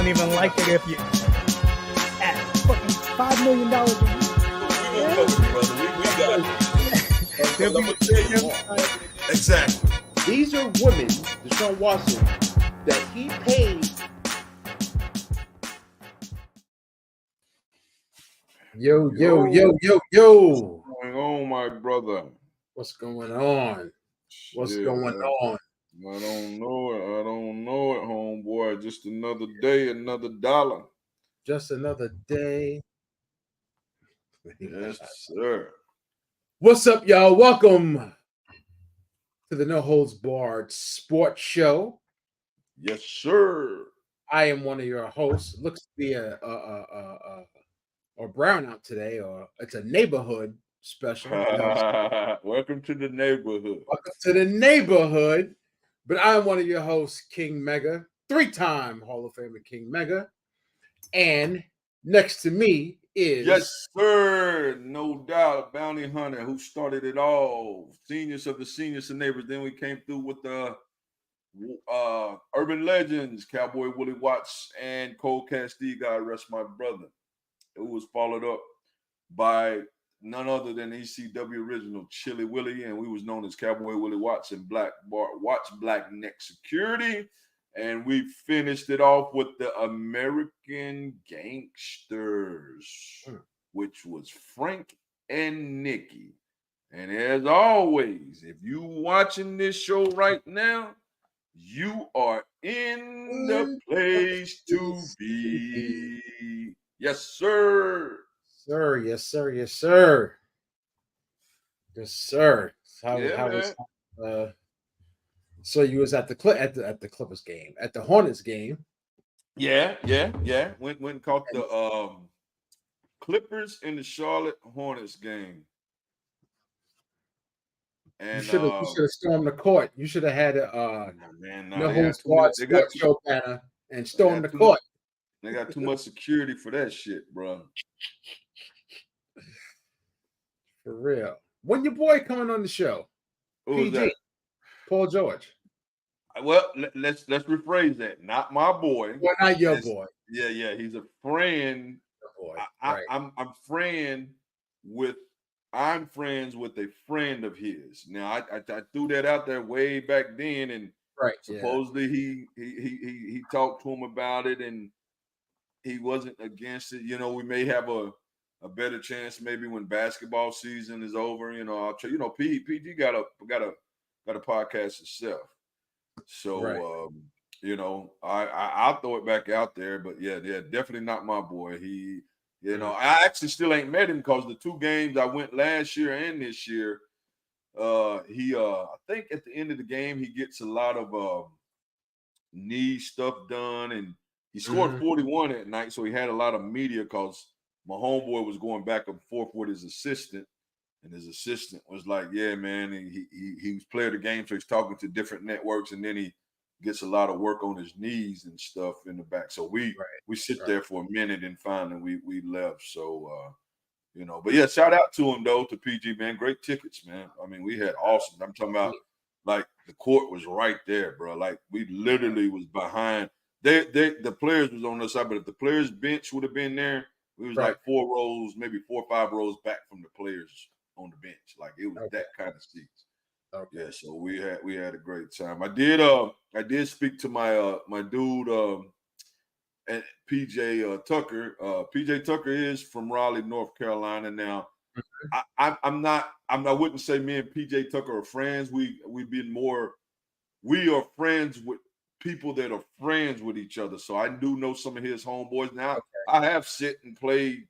don't even like it if you at fucking $5 million a year. Exactly. These are women, Deshaun Watson, that he paid. Yo. What's going on, my brother? What's going on? What's going on? I don't know it, homeboy. Just another day, another dollar. Just another day. Yes, sir. What's up, y'all? Welcome to the No Holds Barred Sports Show. Yes, sir. I am one of your hosts. Looks to be a brownout today, or it's a neighborhood special. Welcome to the neighborhood. Welcome to the neighborhood. But I am one of your hosts, King Mega, 3-time Hall of Famer King Mega. And next to me is... Yes, sir. No doubt. Bounty Hunter, who started it all. Seniors of the seniors and neighbors. Then we came through with the urban legends, Cowboy Willie Watts and Cole Cassidy, God rest my brother. It was followed up by none other than ECW original Chili Willie, and we was known as Cowboy Willie Watts and Watts Black Neck Security. And we finished it off with the American Gangsters, which was Frank and Nikki. And as always, if you watching this show right now, you are in the place to be. Yes, sir. Sir, yes, sir, yes, sir. Yes, sir. How was so you was at the Clippers game, at the Hornets game. Yeah. Went and caught the Clippers in the Charlotte Hornets game. And you should have stormed the court. You should have had no Holds Barred Sports Show banner and stormed the court. They got too much security for that shit, bro. For real. When your boy coming on the show? Who was that? Paul George. Well, let's rephrase that. Not my boy. Well, not your boy. Yeah. He's a friend. Boy. I'm friends with a friend of his. Now I threw that out there way back then, and supposedly he talked to him about it, and he wasn't against it. You know, we may have a better chance maybe when basketball season is over. You know, I'll try. You know, PG got a podcast itself. So you know, I'll throw it back out there. But yeah, definitely not my boy. He, you know, I actually still ain't met him because the 2 games I went last year and this year, he I think at the end of the game he gets a lot of knee stuff done, and he scored 41 that night, so he had a lot of media because my homeboy was going back and forth with his assistant, and his assistant was like, "Yeah, man," and he was playing the game, so he's talking to different networks, and then he gets a lot of work on his knees and stuff in the back. So we sit there for a minute, and finally we left. So you know, but yeah, shout out to him though, to PG, man. Great tickets, man. I mean, we had awesome. I'm talking about like the court was right there, bro. Like we literally was behind. The players was on the side, but if the players bench would have been there, we was like 4 rows, maybe 4 or 5 rows back from the players on the bench. Like it was that kind of seats. Yeah, so we had a great time. I did speak to my my dude and PJ Tucker. PJ Tucker is from Raleigh, North Carolina. Now I wouldn't say me and PJ Tucker are friends. We are friends with people that are friends with each other. So I do know some of his homeboys. Now I have sit and played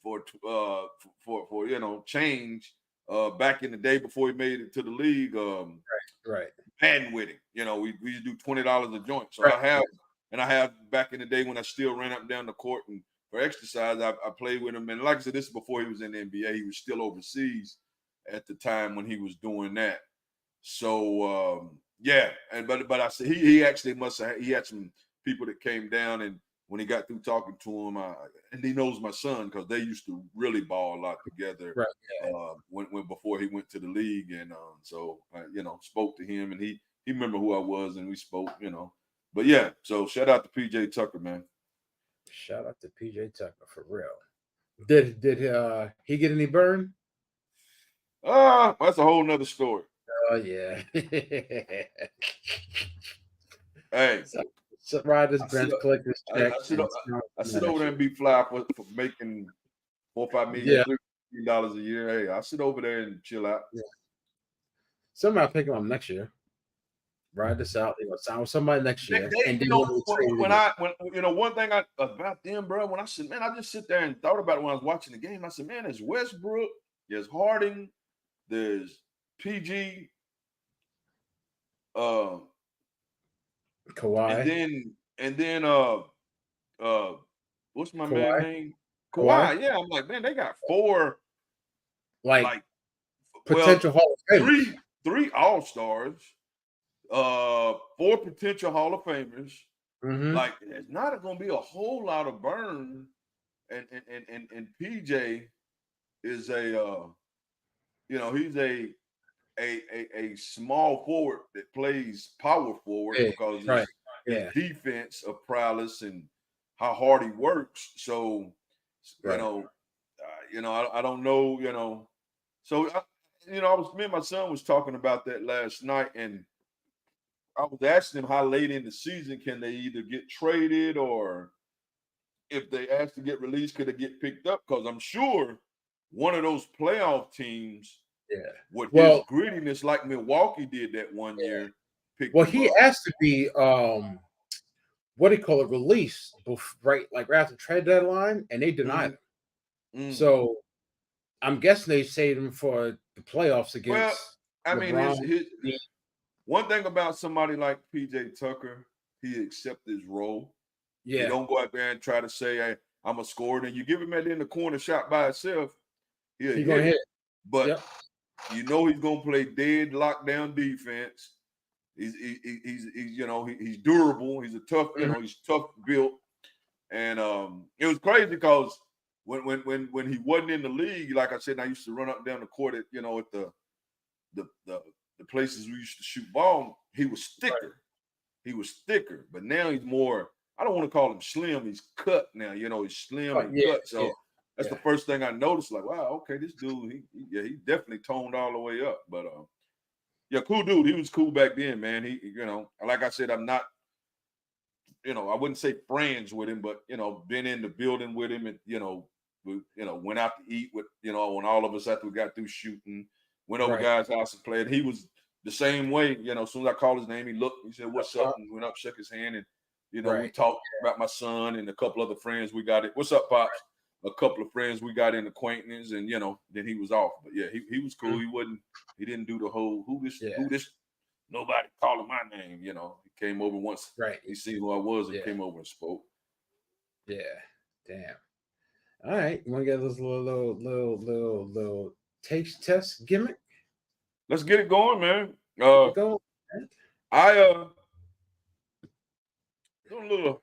for you know, change back in the day before he made it to the league. Madden with him. You know, we used to do $20 a joint. So I have back in the day when I still ran up and down the court and for exercise, I played with him. And like I said, this is before he was in the NBA. He was still overseas at the time when he was doing that. So but I said he actually he had some people that came down, and when he got through talking to him, and he knows my son because they used to really ball a lot together when before he went to the league, and so I, you know, spoke to him, and he remembered who I was, and we spoke, you know. But yeah, so shout out to PJ Tucker, man. Shout out to PJ Tucker for real. Did he get any burn? That's a whole nother story. Oh yeah. Hey, so ride this bench, collect this check. I sit over there and be fly for making $4 or $5 million, $3 million a year. Hey, I sit over there and chill out. Yeah. Somebody pick him up next year. Ride this out. They gonna sign with somebody next year. One thing about them, bro. When I said, man, I just sit there and thought about it when I was watching the game. I said, man, there's Westbrook, there's Harden, there's PG, Kawhi, and then what's my man name? Kawhi. Yeah, I'm like, man, they got 4 like potential Hall of Famers. Three All-Stars. 4 potential Hall of Famers. Mm-hmm. Like, there's not going to be a whole lot of burn, and PJ is he's a small forward that plays power forward because his defense of prowess and how hard he works. So, I don't know, So, me and my son was talking about that last night, and I was asking him how late in the season can they either get traded, or if they ask to get released, could they get picked up? Because I'm sure one of those playoff teams, with his grittiness, like Milwaukee did that one year. He asked to be what do you call it, released right after trade deadline, and they denied him. So I'm guessing they saved him for the playoffs against. Well, I mean, one thing about somebody like PJ Tucker, he accepts his role. Yeah. He don't go out there and try to say, hey, I'm a scorer. And you give him in the corner shot by himself, he's going to hit. But he's going to play dead lockdown defense. He's durable. He's a tough, he's tough built. And it was crazy because when he wasn't in the league, like I said, I used to run up and down the court at the places we used to shoot ball. He was thicker. Right. He was thicker, but now he's more. I don't want to call him slim. He's cut now. He's slim and cut. So that's the first thing I noticed. Like, wow, okay, this dude, he definitely toned all the way up. But cool dude. He was cool back then, man. He, like I said, I'm not, I wouldn't say friends with him, but been in the building with him, and went out to eat with, when all of us after we got through shooting, went over guys' house and played. He was the same way, as soon as I called his name, he looked, he said, "What's up?" and went up, shook his hand, and we talked about my son and a couple other friends we got it. "What's up, Pops?" A couple of friends we got in acquaintance, and then he was off. But yeah, he was cool. He didn't do the whole who this nobody calling my name. He came over once. Right. He seen who I was and came over and spoke. Yeah. Damn. All right. You want to get this little taste test gimmick? Let's get it going, man. Go. I doing a little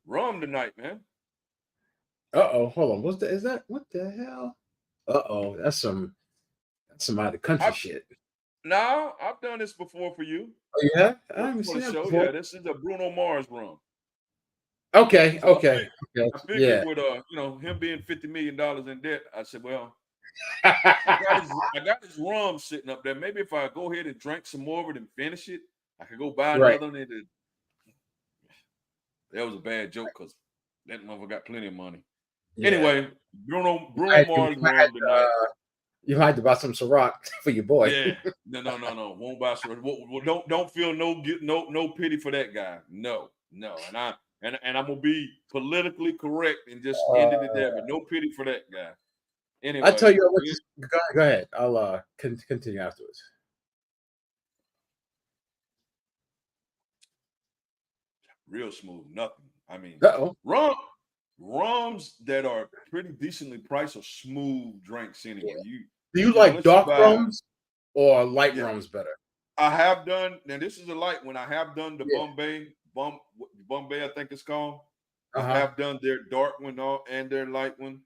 rum tonight, man. Hold on. What the hell? That's some out of the country shit. No, I've done this before for you. Oh, yeah? I haven't seen that before. Yeah, this is a Bruno Mars rum. Okay. I figured with him being $50 million in debt, I said, well, I got his rum sitting up there. Maybe if I go ahead and drink some more of it and finish it, I could go buy another one. That was a bad joke because that motherfucker got plenty of money. Yeah. Anyway, Bruno Mars rum tonight. You might have to buy some Ciroc for your boy. Yeah, no. Won't buy Ciroc. Don't feel no pity for that guy. No. And I'm gonna be politically correct and just end it there, but no pity for that guy. Anyway, I'll tell you what. Go ahead. I'll continue afterwards. Real smooth, nothing. I mean, rums that are pretty decently priced are smooth drinks anyway. Yeah. Do you like dark rums or light rums better? I have done. Now this is a light one. I have done the Bombay, I think it's called. I have done their dark one and their light one.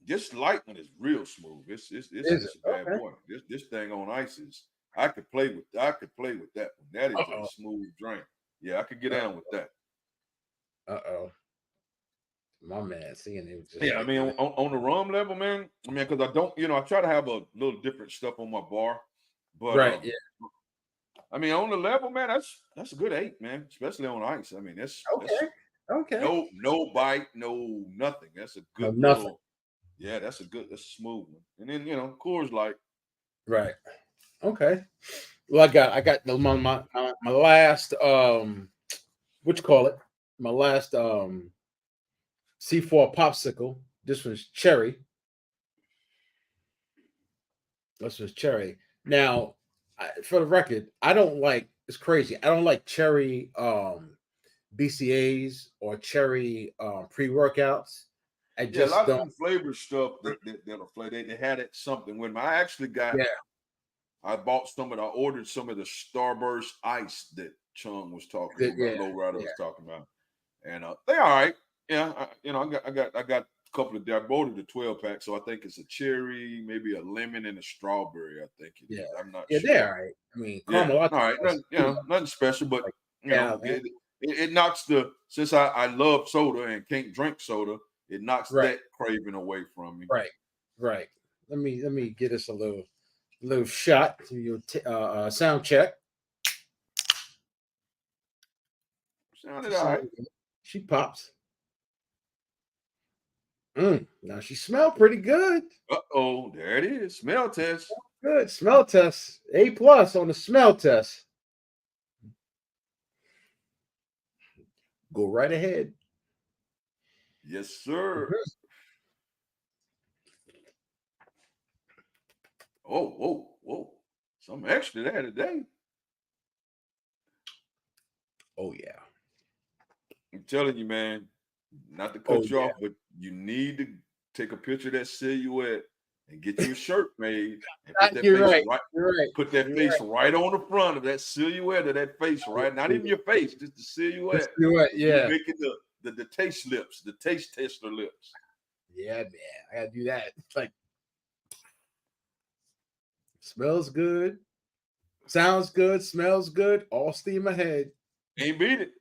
This light one is real smooth. It's a bad boy. This thing on ice is I could play with that one. That is a smooth drink. Yeah, I could get down with that. My man, seeing it was just I mean, on the rum level, man. I mean, because I don't, I try to have a little different stuff on my bar, but I mean, on the level, man, that's a good 8, man, especially on ice. I mean, that's no bite, no nothing. That's a good little, that's a smooth one. And then Coors Light. Right. Okay. Well, I got my last what you call it? My last C4 popsicle. This was cherry. Now, for the record, I don't like. It's crazy. I don't like cherry BCAs or cherry pre-workouts. I just a lot don't. of them flavor stuff that'll flavor. They had it something when I actually got. Yeah. I ordered some of the Starburst ice that Chung was talking about. Lowrider was talking about, and they all right. Yeah, I got a couple of. I ordered the 12-pack, so I think it's a cherry, maybe a lemon, and a strawberry. I think it is. I'm not sure. Yeah, they're all right. I mean, caramel. All right, nothing special, but it knocks the. Since I love soda and can't drink soda, it knocks that craving away from me. Right. Let me get us a little shot to your sound check. Sounded all right. She pops. Now she smelled pretty good. There it is. Smell test. Good smell test. A+ on the smell test. Go right ahead. Yes, sir. Whoa. Some extra there today. Oh, yeah. I'm telling you, man, not to cut you off, but you need to take a picture of that silhouette and get you a shirt made and put that put that face right on the front of that silhouette of that face, right? Not even your face, just the silhouette. You're making the taste lips, the taste tester lips. Yeah, man. I gotta do that. It's like smells good, sounds good, smells good, all steam ahead. Can't beat it.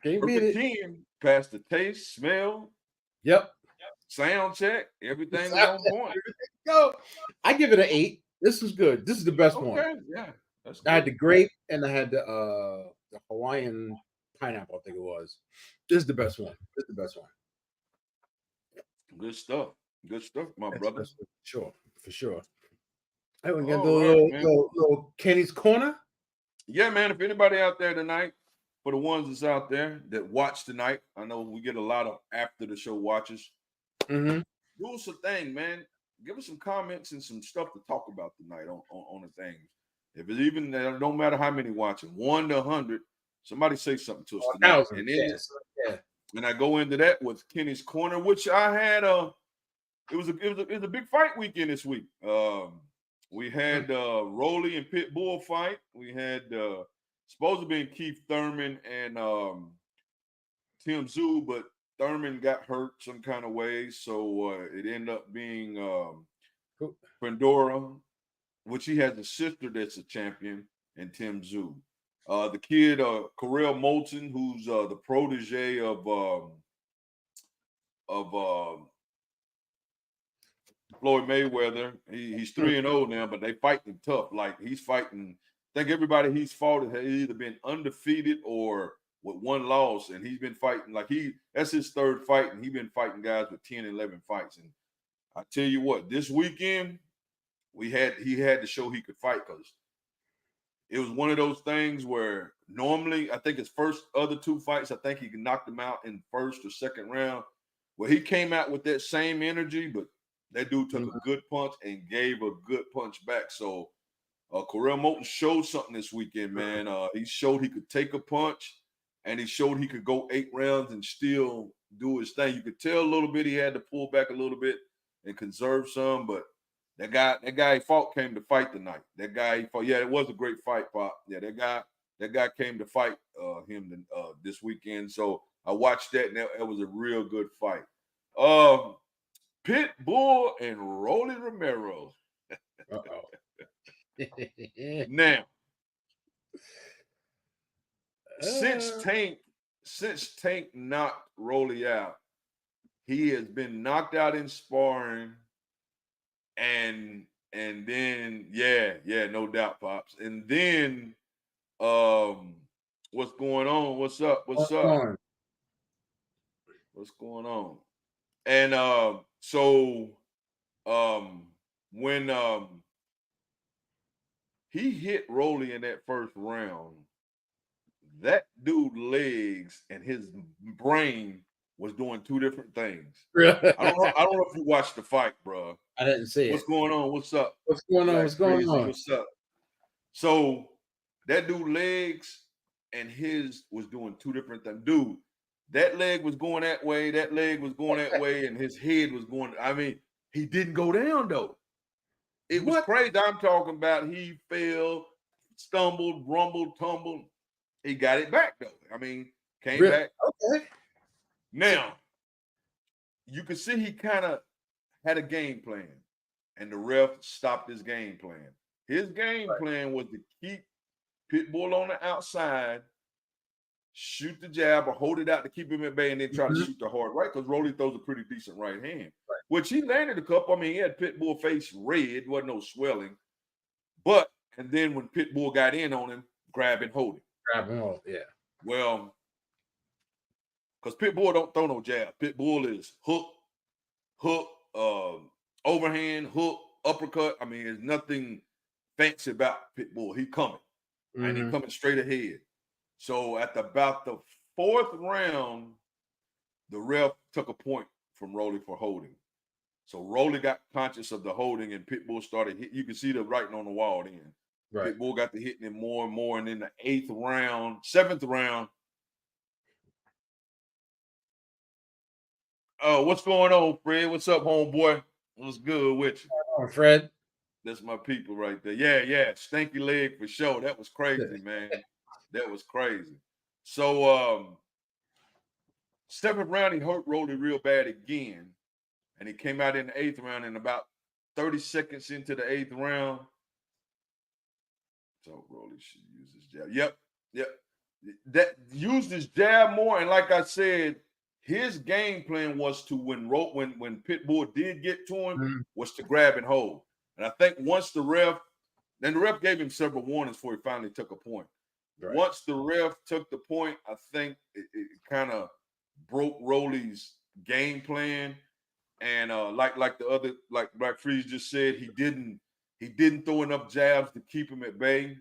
Can't beat it. 10 past the taste, smell. Yep. Sound check. Everything was on point. Go. I give it an 8. This was good. This is the best one. Yeah. That's good. I had the grape and I had the Hawaiian pineapple, I think it was. This is the best one. Good stuff, my brother. For sure. Hey, we're gonna do a little Kenny's Corner. Yeah, man. If anybody out there tonight, for the ones that's out there that watch tonight, I know we get a lot of after the show watchers. Do us a thing, man. Give us some comments and some stuff to talk about tonight on the things. If it's even, don't matter how many watching, 1 to 100, somebody say something to us tonight. And then, and I go into that with Kenny's Corner, which I had it was a big fight weekend this week. We had Rolly and Pitbull fight. We had supposed to be Keith Thurman and Tim Tszyu, but Thurman got hurt some kind of way, so it ended up being Pandora, which he has a sister that's a champion, and Tim Tszyu. The kid, Correll Moulton, who's the protege of Floyd Mayweather. He's 3-0 now, but they fighting tough. Like he's fighting. I think everybody he's fought has either been undefeated or with one loss, and he's been fighting that's his third fight, and he's been fighting guys with 10, 11 fights. And I tell you what, this weekend he had to show he could fight because it was one of those things where normally I think his other 2 fights, I think he knocked him out in first or second round. Well, he came out with that same energy, but that dude took a good punch and gave a good punch back. So Correll Moulton showed something this weekend, man. He showed he could take a punch, and he showed he could go 8 rounds and still do his thing. You could tell a little bit he had to pull back a little bit and conserve some, but that guy he fought came to fight tonight. That guy he fought, it was a great fight, Pop. Yeah, that guy came to fight him this weekend. So I watched that, and that was a real good fight. Pitbull and Rolly Romero. Now, since Tank knocked Rolly out, he has been knocked out in sparring, and then no doubt, Pops. And then what's going on? What's up? What's going on? And when he hit Rolly in that first round, that dude's legs and his brain was doing two different things. I don't know if you watched the fight, bro. I didn't see What's going on? What's up? What's going on? What's going on? What's up? So that dude's legs and his was doing two different things. Dude, that leg was going that way, that leg was going that way, and his head was going. I mean, he didn't go down though. It was crazy. I'm talking about he fell, stumbled, rumbled, tumbled. He got it back though. I mean, came back. Okay. Now, you can see he kind of had a game plan, and the ref stopped his game plan. His game plan was to keep Pitbull on the outside, shoot the jab or hold it out to keep him at bay, and then try to shoot the hard right, because Rolly throws a pretty decent right hand, which he landed a couple. I mean, he had Pitbull face red, wasn't no swelling. And then when Pitbull got in on him, grab and hold him. Grab and hold, yeah. Well, because Pitbull don't throw no jab. Pitbull is hook, overhand, hook, uppercut. I mean, there's nothing fancy about Pitbull. He coming. And he coming straight ahead. So at about the fourth round, the ref took a point from Rolly for holding. So Rolly got conscious of the holding, and Pitbull started hit. You can see the writing on the wall then. Right. Pitbull got to hitting him more and more. And then the seventh round. Oh, what's going on, Fred? What's up, homeboy? What's good with you? What's going on, Fred? That's my people right there. Yeah. Stinky leg for sure. That was crazy, man. That was crazy. So seventh round, he hurt Rolly real bad again. And he came out in the eighth round, and about 30 seconds into the eighth round. So Rolly should use his jab. Yep. That used his jab more. And like I said, his game plan was to when Pitbull did get to him, was to grab and hold. And I think once the ref gave him several warnings before he finally took a point. Right. Once the ref took the point, I think it kind of broke Rolly's game plan. And like Black Freeze just said, he didn't throw enough jabs to keep him at bay.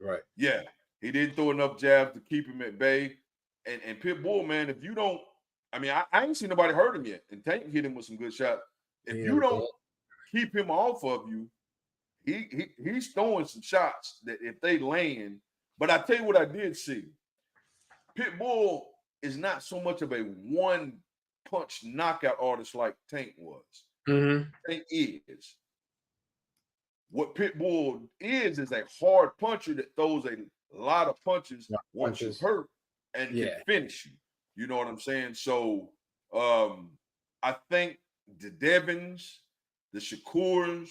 Right. Yeah, he didn't throw enough jabs to keep him at bay. And Pitbull, man, if you don't, I mean, I ain't seen nobody hurt him yet. And Tank hit him with some good shots. If you don't keep him off of you, he's throwing some shots that if they land. But I tell you what I did see. Pitbull is not so much of a one-punch knockout artist like Tank was. Tank is. What Pitbull is a hard puncher that throws a lot of punches once you hurt and can finish you. You know what I'm saying? So I think the Devins, the Shakurs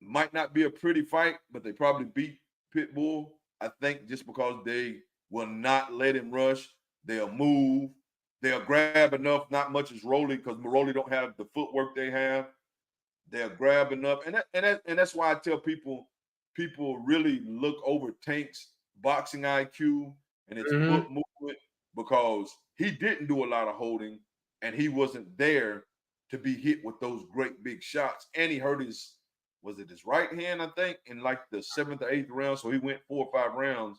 might not be a pretty fight, but they probably beat Pitbull. I think just because they will not let him rush, they'll move, they'll grab enough, not much as Rolly, because Rolly don't have the footwork they have. They'll grab enough, and that's why I tell people really look over Tank's boxing IQ and his foot movement, because he didn't do a lot of holding, and he wasn't there to be hit with those great big shots. And he hurt his right hand, I think, in like the seventh or eighth round. So he went 4 or 5 rounds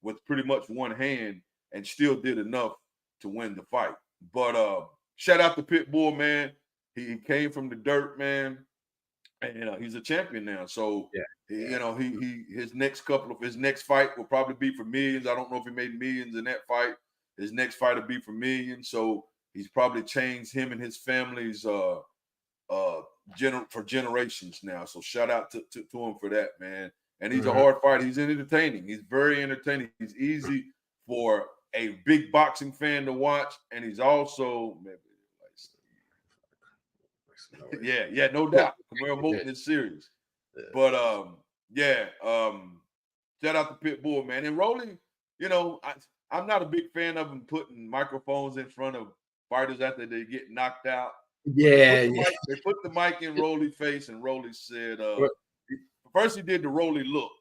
with pretty much one hand and still did enough to win the fight. But shout out to Pitbull, man. He came from the dirt, man. And he's a champion now. So his next fight will probably be for millions. I don't know if he made millions in that fight. His next fight will be for millions. So he's probably changed him and his family's for generations now. So shout out to him for that, man. And he's a hard fighter. He's entertaining. He's very entertaining. He's easy for a big boxing fan to watch, and he's also no doubt. Camaro Moulton is serious. But Yeah. Shout out to Pitbull, man. And Rolly, I'm not a big fan of him putting microphones in front of fighters after they get knocked out. But Yeah, they put the mic in Rolly's face, and Rolly said, yeah. first he did the Rolly look.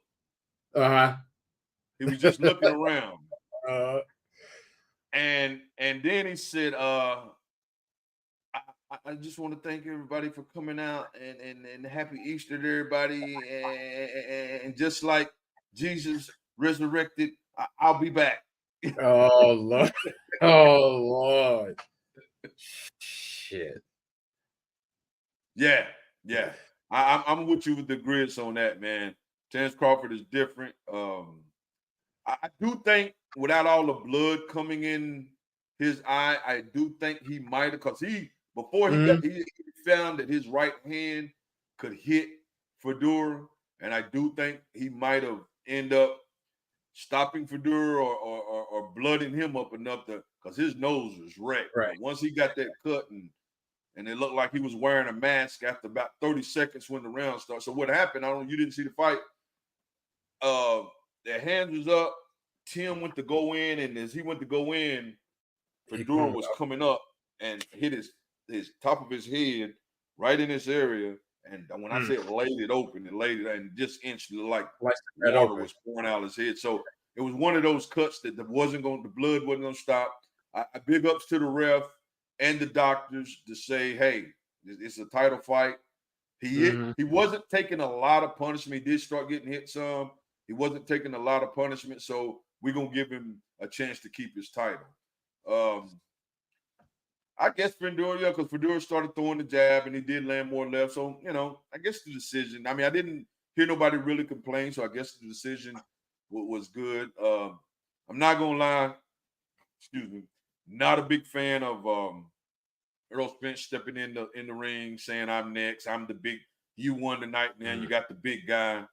Uh-huh. He was just looking around. And then he said, I just want to thank everybody for coming out and happy Easter to everybody. And just like Jesus resurrected, I'll be back. Oh, Lord. Oh, Lord. Shit. Yeah. I'm with you with the grits on that, man. Terence Crawford is different. I do think without all the blood coming in his eye, I do think he might have, because before he found that his right hand could hit Fedor, and I do think he might have ended up stopping Fedor or blooding him up enough because his nose was wrecked. Right. But once he got that cut and it looked like he was wearing a mask after about 30 seconds when the round started. So what happened? You didn't see the fight. Their hands was up. Tim went to go in, and as he went to go in, Fedor was coming up and hit his top of his head right in this area. And when I say laid it open, and just instantly like water was pouring out of his head. So it was one of those cuts that the blood wasn't going to stop. I big ups to the ref and the doctors to say, hey, it's a title fight. He wasn't taking a lot of punishment. He did start getting hit some. He wasn't taking a lot of punishment, so we're going to give him a chance to keep his title. I guess Fedor, because Fedor started throwing the jab and he did land more left. So, I guess the decision, I didn't hear nobody really complain, so I guess the decision was good. I'm not going to lie, not a big fan of Errol Spence stepping in the ring saying, I'm next, I'm the big, you won tonight, man, you got the big guy.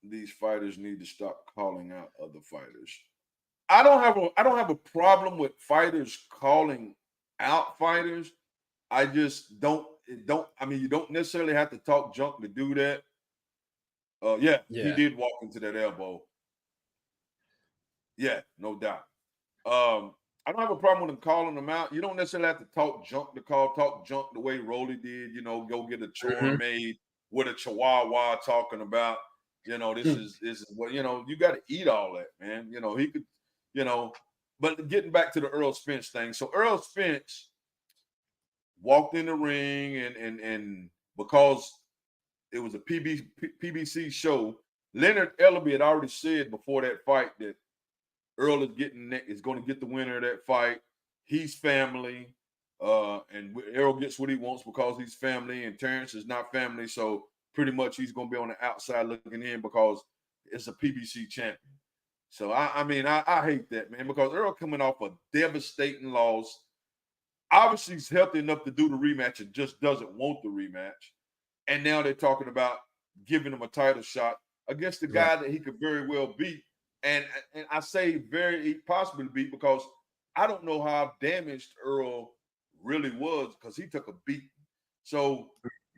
These fighters need to stop calling out other fighters. I don't have a problem with fighters calling out fighters. I just don't. You don't necessarily have to talk junk to do that. He did walk into that elbow. Yeah, no doubt. I don't have a problem with him calling them out. You don't necessarily have to talk junk the way Rolly did. Go get a chore made with a chihuahua talking about. This is what you got to eat all that, man. He could. But getting back to the Errol Spence thing. So Errol Spence walked in the ring and because it was a PBC show, Leonard Ellerby had already said before that fight that Earl is going to get the winner of that fight. He's family, and Errol gets what he wants because he's family, and Terence is not family. So pretty much he's going to be on the outside looking in because it's a PBC champion. So I hate that, man, because Earl coming off a devastating loss. Obviously, he's healthy enough to do the rematch and just doesn't want the rematch. And now they're talking about giving him a title shot against the guy that he could very well beat. And I say very possibly beat because I don't know how damaged Earl really was because he took a beating. So,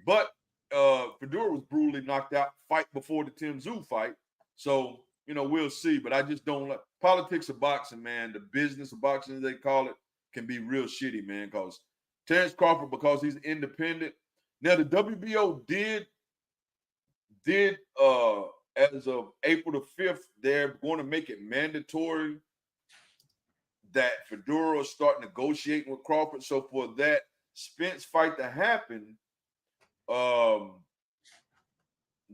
but Fedor was brutally knocked out fight before the Tim Tszyu fight. So, we'll see. But I just don't like politics of boxing, man. The business of boxing, as they call it, can be real shitty, man. Because Terence Crawford, because he's independent. Now, the WBO did as of April the 5th, they're going to make it mandatory that Fedor will start negotiating with Crawford. So for that Spence fight to happen,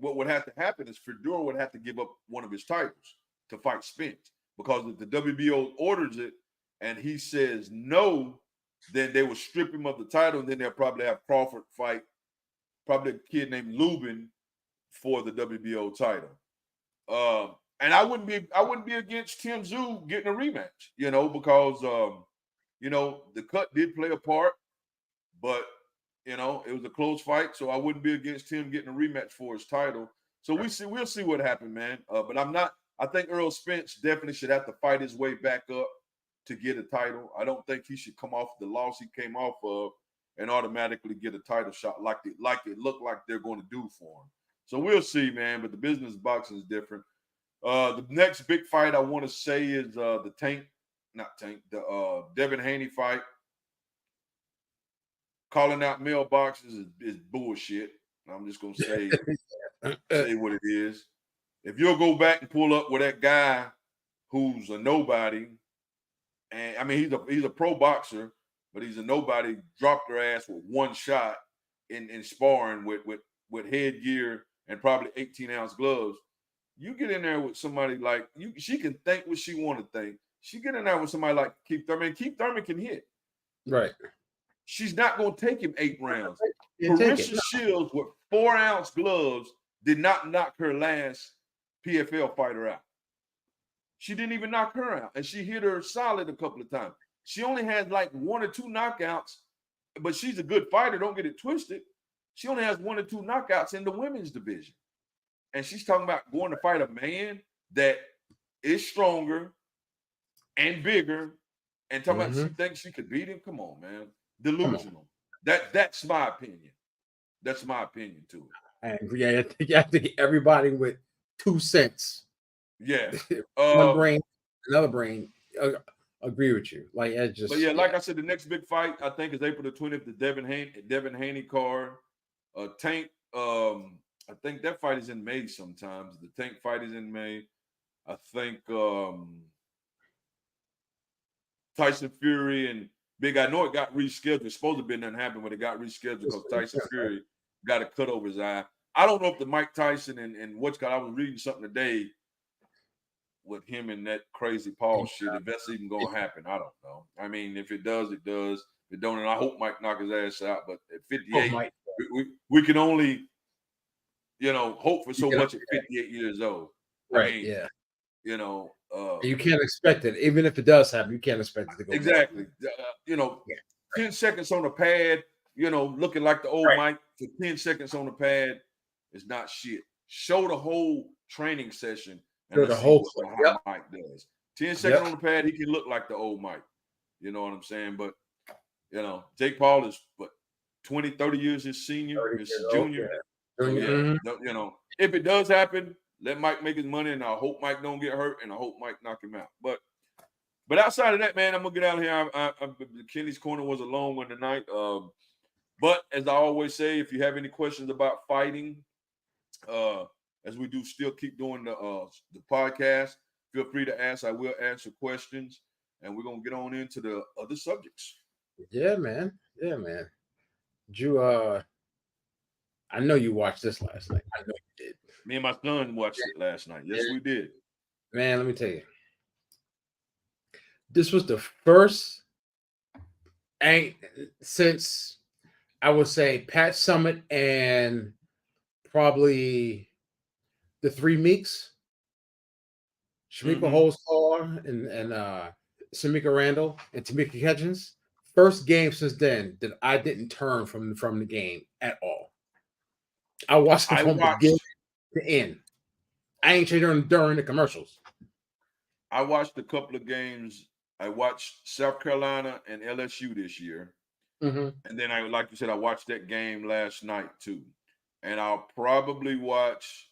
what would have to happen is Fedor would have to give up one of his titles to fight Spence. Because if the WBO orders it and he says no, then they will strip him of the title, and then they'll probably have Crawford fight probably a kid named Lubin for the WBO title. And I wouldn't be against Tim Tszyu getting a rematch, because the cut did play a part, but it was a close fight, so I wouldn't be against him getting a rematch for his title. So we'll see what happens, man. But I think Errol Spence definitely should have to fight his way back up to get a title. I don't think he should come off the loss he came off of and automatically get a title shot like it looked like they're going to do for him. So we'll see, man. But the business boxing is different. The next big fight I want to say is the Devin Haney fight. Calling out male boxers is bullshit. I'm just gonna say what it is. If you'll go back and pull up with that guy who's a nobody, and I mean he's a pro boxer, but he's a nobody, dropped their ass with one shot in sparring with headgear and probably 18-ounce gloves. You get in there with somebody like she can think what she want to think. She get in there with somebody like Keith Thurman. Keith Thurman can hit. Right. She's not going to take him 8 rounds. Carissa Shields with 4-ounce gloves did not knock her last PFL fighter out. She didn't even knock her out, and she hit her solid a couple of times. She only had like 1 or 2 knockouts, but she's a good fighter. Don't get it twisted. She only has 1 or 2 knockouts in the women's division. And she's talking about going to fight a man that is stronger and bigger and talking about she thinks she could beat him. Come on, man. Delusional. That's my opinion. That's my opinion too. I agree. I think everybody with 2 cents. Yeah. One brain, another brain. Agree with you. Like it just. But yeah, like I said, the next big fight I think is April the 20th. The Devin Haney card. Tank. I think that fight is in May sometimes. The Tank fight is in May. I think Tyson Fury and Big. I know it got rescheduled. It's supposed to be nothing happened, but it got rescheduled because Tyson Fury got a cut over his eye. I don't know if the Mike Tyson and what's called. I was reading something today with him and that crazy Paul shit. If that's even gonna happen, I don't know. I mean, if it does, it does. If it don't, and I hope Mike knock his ass out. But at 58, we can only, hope for so much at 58 years old. Right. I mean, yeah. You can't expect it. Even if it does happen, you can't expect it to go. Exactly. 10 seconds on the pad, looking like the old Mike for 10 seconds on the pad is not shit. Show the whole training session and let's see how Mike does. 10 seconds on the pad, he can look like the old Mike. You know what I'm saying? But, Jake Paul is, 20, 30 years his senior, his junior. So, if it does happen, let Mike make his money, and I hope Mike don't get hurt, and I hope Mike knock him out. But outside of that, man, I'm gonna get out of here. Kenny's Corner was a long one tonight. But as I always say, if you have any questions about fighting, as we do still keep doing the podcast, feel free to ask. I will answer questions, and we're gonna get on into the other subjects. Yeah, man. You I know you watched this last night. I know you did. Me and my son watched it last night. Yes, we did. Man, let me tell you. This was the first since I would say Pat Summitt and probably the 3 Meeks, Shamika Holzclaw and Samika Randall and Tamika Catchings. First game since then that I didn't turn from the game at all. I watched it from beginning to end. I ain't changing during the commercials. I watched a couple of games. I watched South Carolina and LSU this year. And then like you said, I watched that game last night too. And I'll probably watch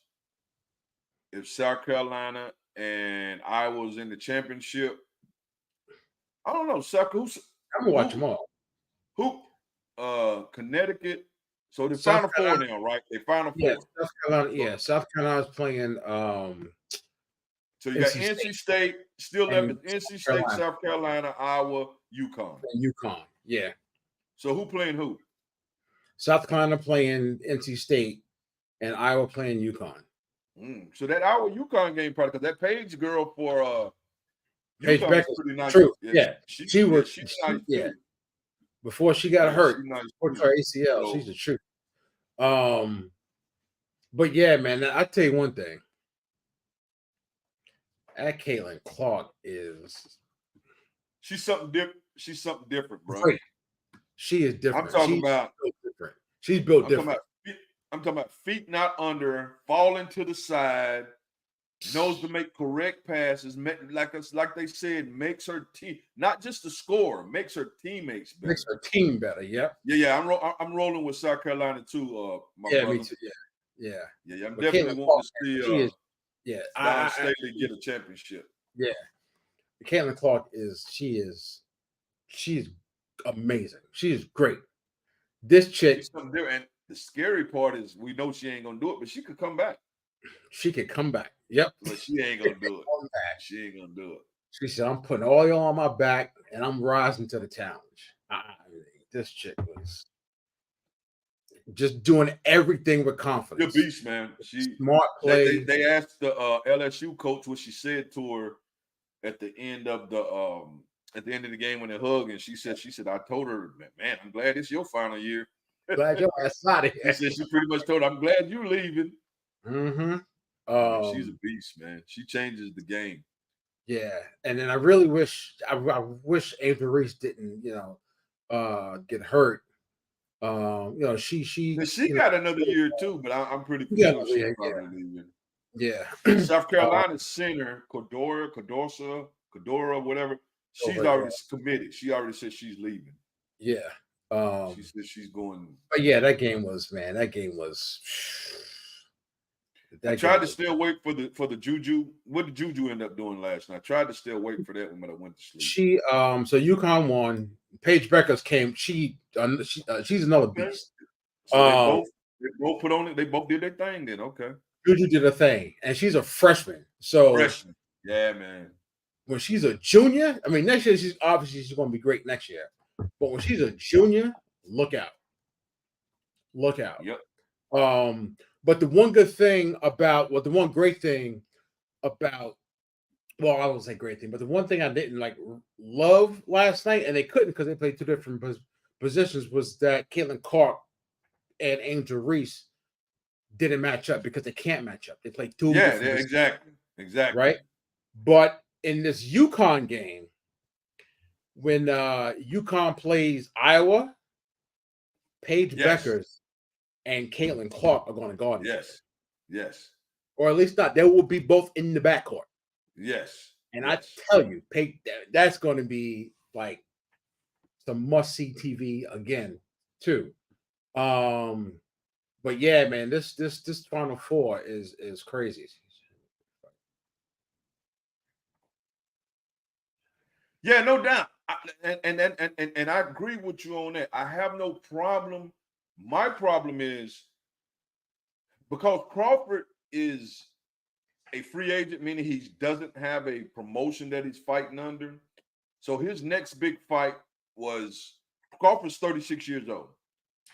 if South Carolina and I was in the championship. I don't know. I'm gonna watch them all. Connecticut. So the Final Four now, right? They Final Four. South Carolina's playing. So you got NC State, still left with NC State, South Carolina, Iowa, UConn. UConn, yeah. So who playing who? South Carolina playing NC State, and Iowa playing UConn. So that Iowa UConn game, probably because that Paige girl for Paige Becker, pretty nice. True, yeah. She's nice yeah. Before she got hurt, before her ACL, she's the truth. But yeah, man, I tell you one thing. That Caitlin Clark she's something different. She's something different, bro. Great. She is different. I'm talking about different. She's built different. I'm talking about feet not under, falling to the side, knows to make correct passes, like they said, makes her team not just the score, makes her teammates better. Makes her team better. Yeah. Yeah. I'm rolling with South Carolina too. My brother. Me too. Yeah. Yeah. Yeah, I'm But definitely Caitlin wanting Clark, to see she is. Yeah, Don Staley get a championship. Yeah, Caitlin Clark she's amazing. She is great. This chick, She's something different. And the scary part is we know she ain't gonna do it, but she could come back. she could come back. Yep. But she ain't gonna do it. She ain't gonna do it. She said, I'm putting all y'all on my back and I'm rising to the challenge. This chick was just doing everything with confidence. Good beast, man. She smart play. They asked the LSU coach what she said to her at the end of the game when they hugged, and she said, I told her, man, I'm glad it's your final year. Glad your ass out of here. She said she pretty much told her, I'm glad you leaving. Mm-hmm. She's a beast, man. She changes the game. Yeah, and then I really wish Angel Reese didn't, get hurt. She got another year too, but I'm pretty sure she's probably leaving. Yeah. South Carolina center Cordora, whatever. She's already committed. She already said she's leaving. Yeah. She said she's going. But yeah, that game was. I tried to stay awake for the Juju. What did Juju end up doing last night? I tried to stay awake for that one, but I went to sleep. She so UConn won. Paige Beckers came. She's another beast. So they both put on it. They both did their thing. Then okay. Juju did a thing, and she's a freshman. So yeah, man. When she's a junior, I mean, next year she's going to be great next year. But when she's a junior, look out. Yep. But the one great thing about, I won't say great thing, but the one thing I didn't love last night, and they couldn't because they played two different positions, was that Caitlin Clark and Angel Reese didn't match up because they can't match up. They played two. Yeah, exactly. Right. But in this UConn game, when UConn plays Iowa, Paige Beckers and Caitlin Clark are going to guard each other. Yes. Or at least not. They will be both in the backcourt. Yes. And I tell you, that's going to be like some must-see TV again, too. But yeah, man, this Final Four is crazy. Yeah, no doubt. And I agree with you on that. I have no problem. My problem is because Crawford is a free agent, meaning he doesn't have a promotion that he's fighting under. So his next big fight was Crawford's 36 years old.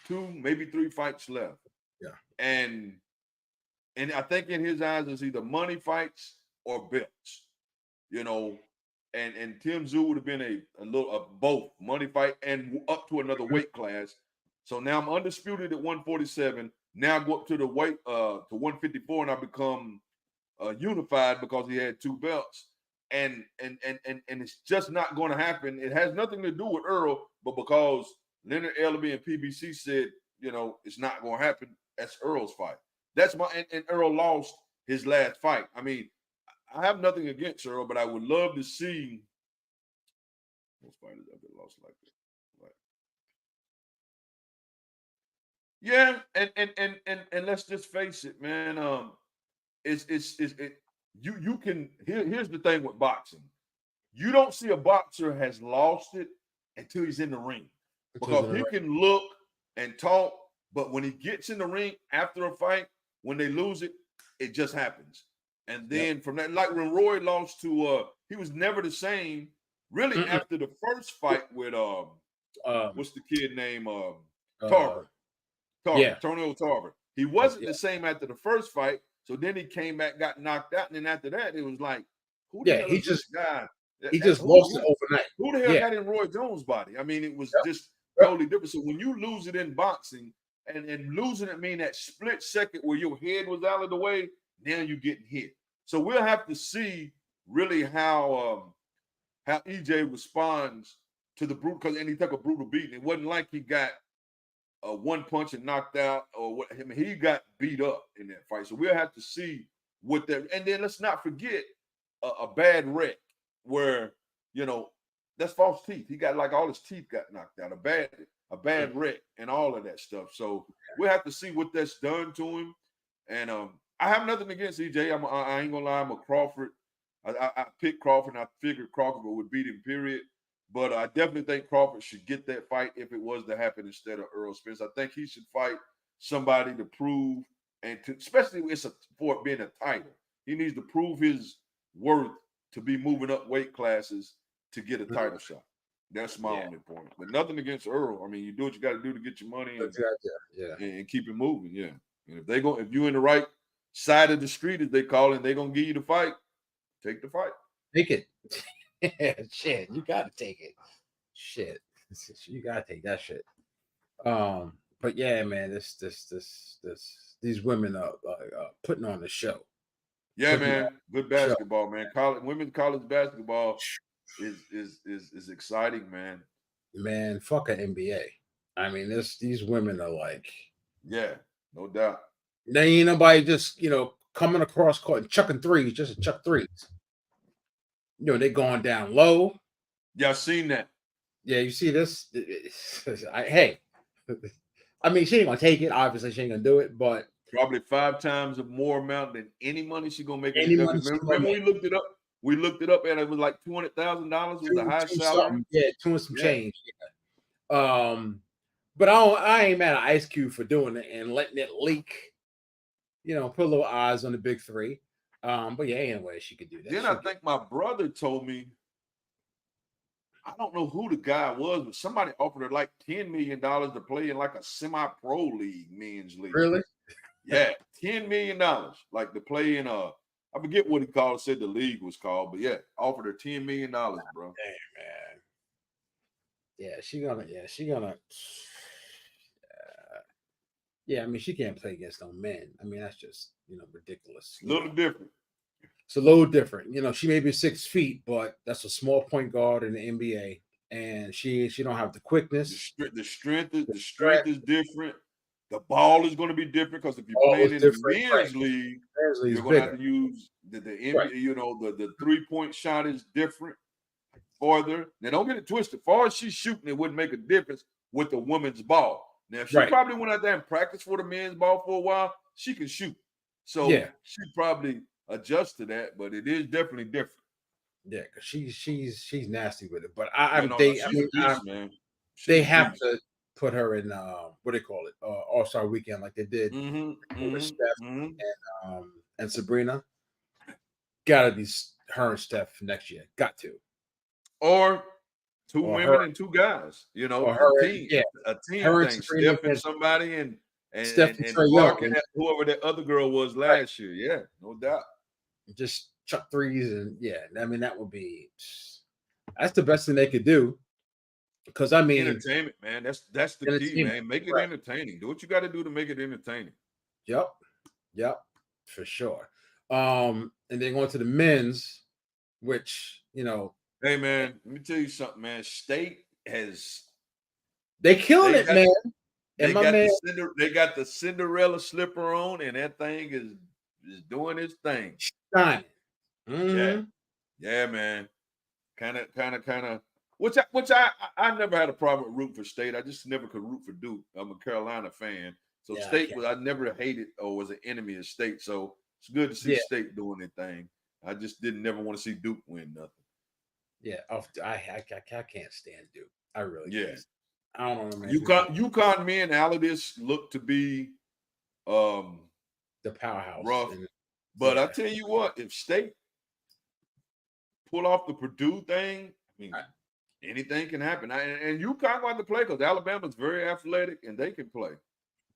2, maybe 3 fights left. Yeah. And I think in his eyes it's either money fights or belts. And Tim Tszyu would have been a little of both money fight and up to another weight class. So now I'm undisputed at 147. Now I go up to the weight to 154, and I become unified because he had 2 belts. And it's just not going to happen. It has nothing to do with Earl, but because Leonard Ellerby and PBC said, it's not going to happen. That's Earl's fight. That's and Earl lost his last fight. I mean, I have nothing against Earl, but I would love to see most fighters ever lost like that. Right. Yeah, and let's just face it, man. Here's the thing with boxing. You don't see a boxer has lost it until he's in the ring. Because he can look and talk, but when he gets in the ring after a fight, when they lose it, it just happens. And then from that, like when Roy lost to he was never the same really after the first fight with what's the kid name? Tarver. Tonio Tarver. He wasn't the same after the first fight. So then he came back, got knocked out, and then after that, it was like, who the hell is this guy? He just lost it overnight. Who the hell got in Roy Jones' body? I mean, it was just totally different. So when you lose it in boxing, and losing it mean that split second where your head was out of the way, now you're getting hit. So we'll have to see really how EJ responds to the brutal, because any type of brutal beating. It wasn't like he got one punch and knocked out, or what. I mean, he got beat up in that fight. So we'll have to see what that. And then let's not forget a bad wreck where that's false teeth. He got all his teeth got knocked out. A bad wreck and all of that stuff. So we'll have to see what that's done to him. And I have nothing against EJ. I ain't gonna lie, I'm a Crawford. I picked Crawford, and I figured Crawford would beat him, period. But I definitely think Crawford should get that fight if it was to happen instead of Earl Spence. I think he should fight somebody to prove, especially for it being a title. He needs to prove his worth to be moving up weight classes to get a title shot. That's my only point. But nothing against Earl. I mean, you do what you got to do to get your money and keep it moving. Yeah. And if you in the right side of the street, as they call it, they're gonna give you the fight. Take the fight. Take it. Shit, you gotta take it. Shit, you gotta take that shit. But yeah, man, these women are putting on the show. Yeah, man, good basketball, man. Women's college basketball is exciting, man. Man, fuck an NBA. I mean, these women are like, yeah, no doubt. There ain't nobody just coming across court and chucking threes just to chuck threes. They going down low. Yeah, I've seen that. Yeah, you see this? Hey, I mean, she ain't gonna take it. Obviously, she ain't gonna do it, but probably 5 times more amount than any money she's gonna make. Remember we looked it up. We looked it up, and it was like $200,000 was the high salary. Yeah, two and some change. Yeah. But I ain't mad at Ice Cube for doing it and letting it leak. Put a little eyes on the big three. But yeah, ain't no way she could do that. Then I think my brother told me, I don't know who the guy was, but somebody offered her like $10 million to play in like a semi-pro league, men's league. Really? Yeah, $10 million. Like to play in I forget what he said the league was called, but yeah, offered her $10 million, bro. Damn, man. Yeah, she gonna. Yeah, I mean, she can't play against no men. I mean, that's just ridiculous. A little different. It's a little different. She may be 6 feet, but that's a small point guard in the NBA, and she don't have the quickness. The strength is different. The ball is going to be different because if you're playing in the men's league, you're going to have to use the NBA. The 3-point shot is different. Farther. Now, don't get it twisted. As far as she's shooting, it wouldn't make a difference with the women's ball. Now, if she probably went out there and practiced for the men's ball for a while, she can shoot. So she probably adjust to that, but it is definitely different. Yeah, because she's nasty with it. But they have to put her in what do they call it? All-Star Weekend, like they did with Steph and Sabrina. Gotta be her and Steph next year. Got to. Or two women and 2 guys, a team thing. Steph and somebody and Clark and whoever that other girl was last year. Yeah, no doubt. Just chuck threes and I mean that's the best thing they could do. Because I mean, entertainment, man. That's the key, man. Make it entertaining. Do what you got to do to make it entertaining. Yep, for sure. And then going to the men's, which Hey man, let me tell you something, man. State they killing it, man. They got the Cinderella slipper on, and that thing is doing its thing. Shining. Yeah, man. Kind of. Which I never had a problem with rooting for State. I just never could root for Duke. I'm a Carolina fan, so State I never hated or was an enemy of State. So it's good to see State doing their thing. I just never want to see Duke win nothing. Yeah, I can't stand Duke. I really can't. I don't know, man. UConn men out of this look to be the powerhouse. Rough. But I tell you what, if State pull off the Purdue thing, I mean, anything can happen. And UConn going to play because Alabama's very athletic and they can play.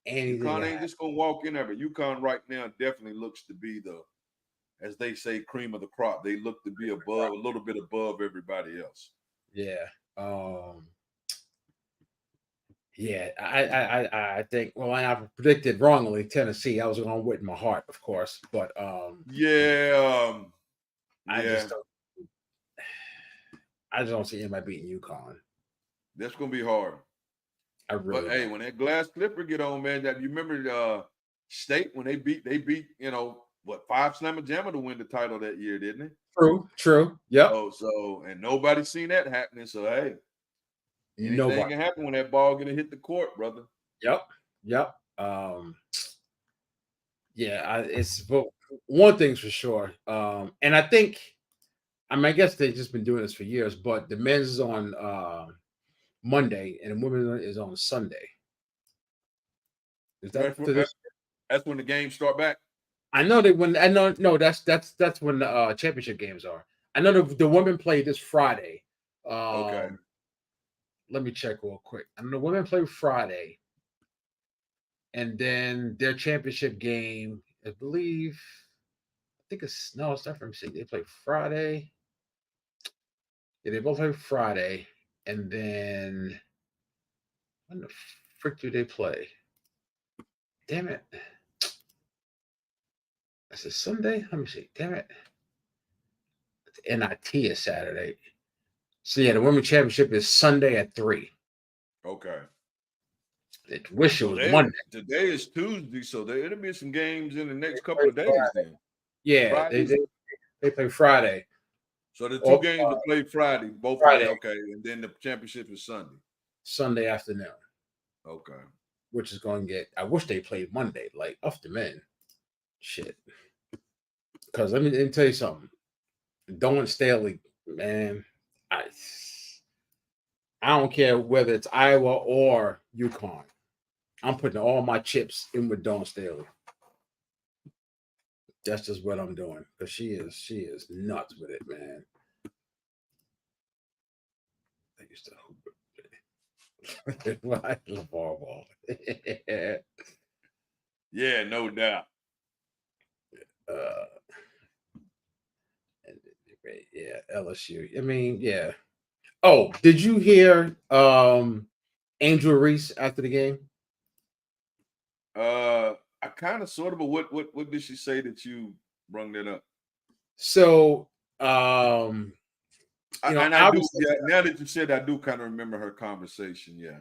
UConn ain't just gonna walk in there, but UConn right now definitely looks to be the, as they say, cream of the crop. They look to be a little bit above everybody else. Yeah. I think. Well, I predicted wrongly Tennessee. I was going with my heart, of course, but I just don't see anybody beating UConn. That's gonna be hard. But hey, when that glass slipper get on, man, that you remember State when they beat 5 Slamma Jamma to win the title that year, didn't it? True. Yep. So and nobody's seen that happening. So hey, anything can happen when that ball gonna hit the court, brother. Yep. Yeah, it's one thing's for sure. And I think, I guess they've just been doing this for years, but the men's is on Monday and the women is on Sunday. Is that That's when the games start back. I know that when I know no, that's when the championship games are. I know the women play this Friday. Okay. Let me check real quick. I know the women play Friday, and then their championship game, I believe. I think it's no, it's not from City. They play Friday. Yeah, they both play Friday, and then when the frick do they play? Damn it! Is it Sunday? Let me see. Damn it! NIT is Saturday. So yeah, the women's championship is Sunday at 3. Okay. I wish it was Monday. Today is Tuesday, so it'll be some games in the next couple of days. Then, yeah, they play Friday. So the two games are played Friday, both Friday. Of them, okay, and then the championship is Sunday afternoon. Okay, which is going to get. I wish they played Monday, like off the men. Shit, because let me tell you something. Dawn Staley, man, I don't care whether it's Iowa or UConn. I'm putting all my chips in with Dawn Staley. That's just what I'm doing because she is nuts with it, man. I used to hoop. I love ball. Yeah, no doubt. Yeah, LSU. I mean, yeah. Oh, did you hear Angel Reese after the game? I kind of sort of, but what did she say that you brung that up? So, I do. Yeah, now that you said, I do kind of remember her conversation. Yeah.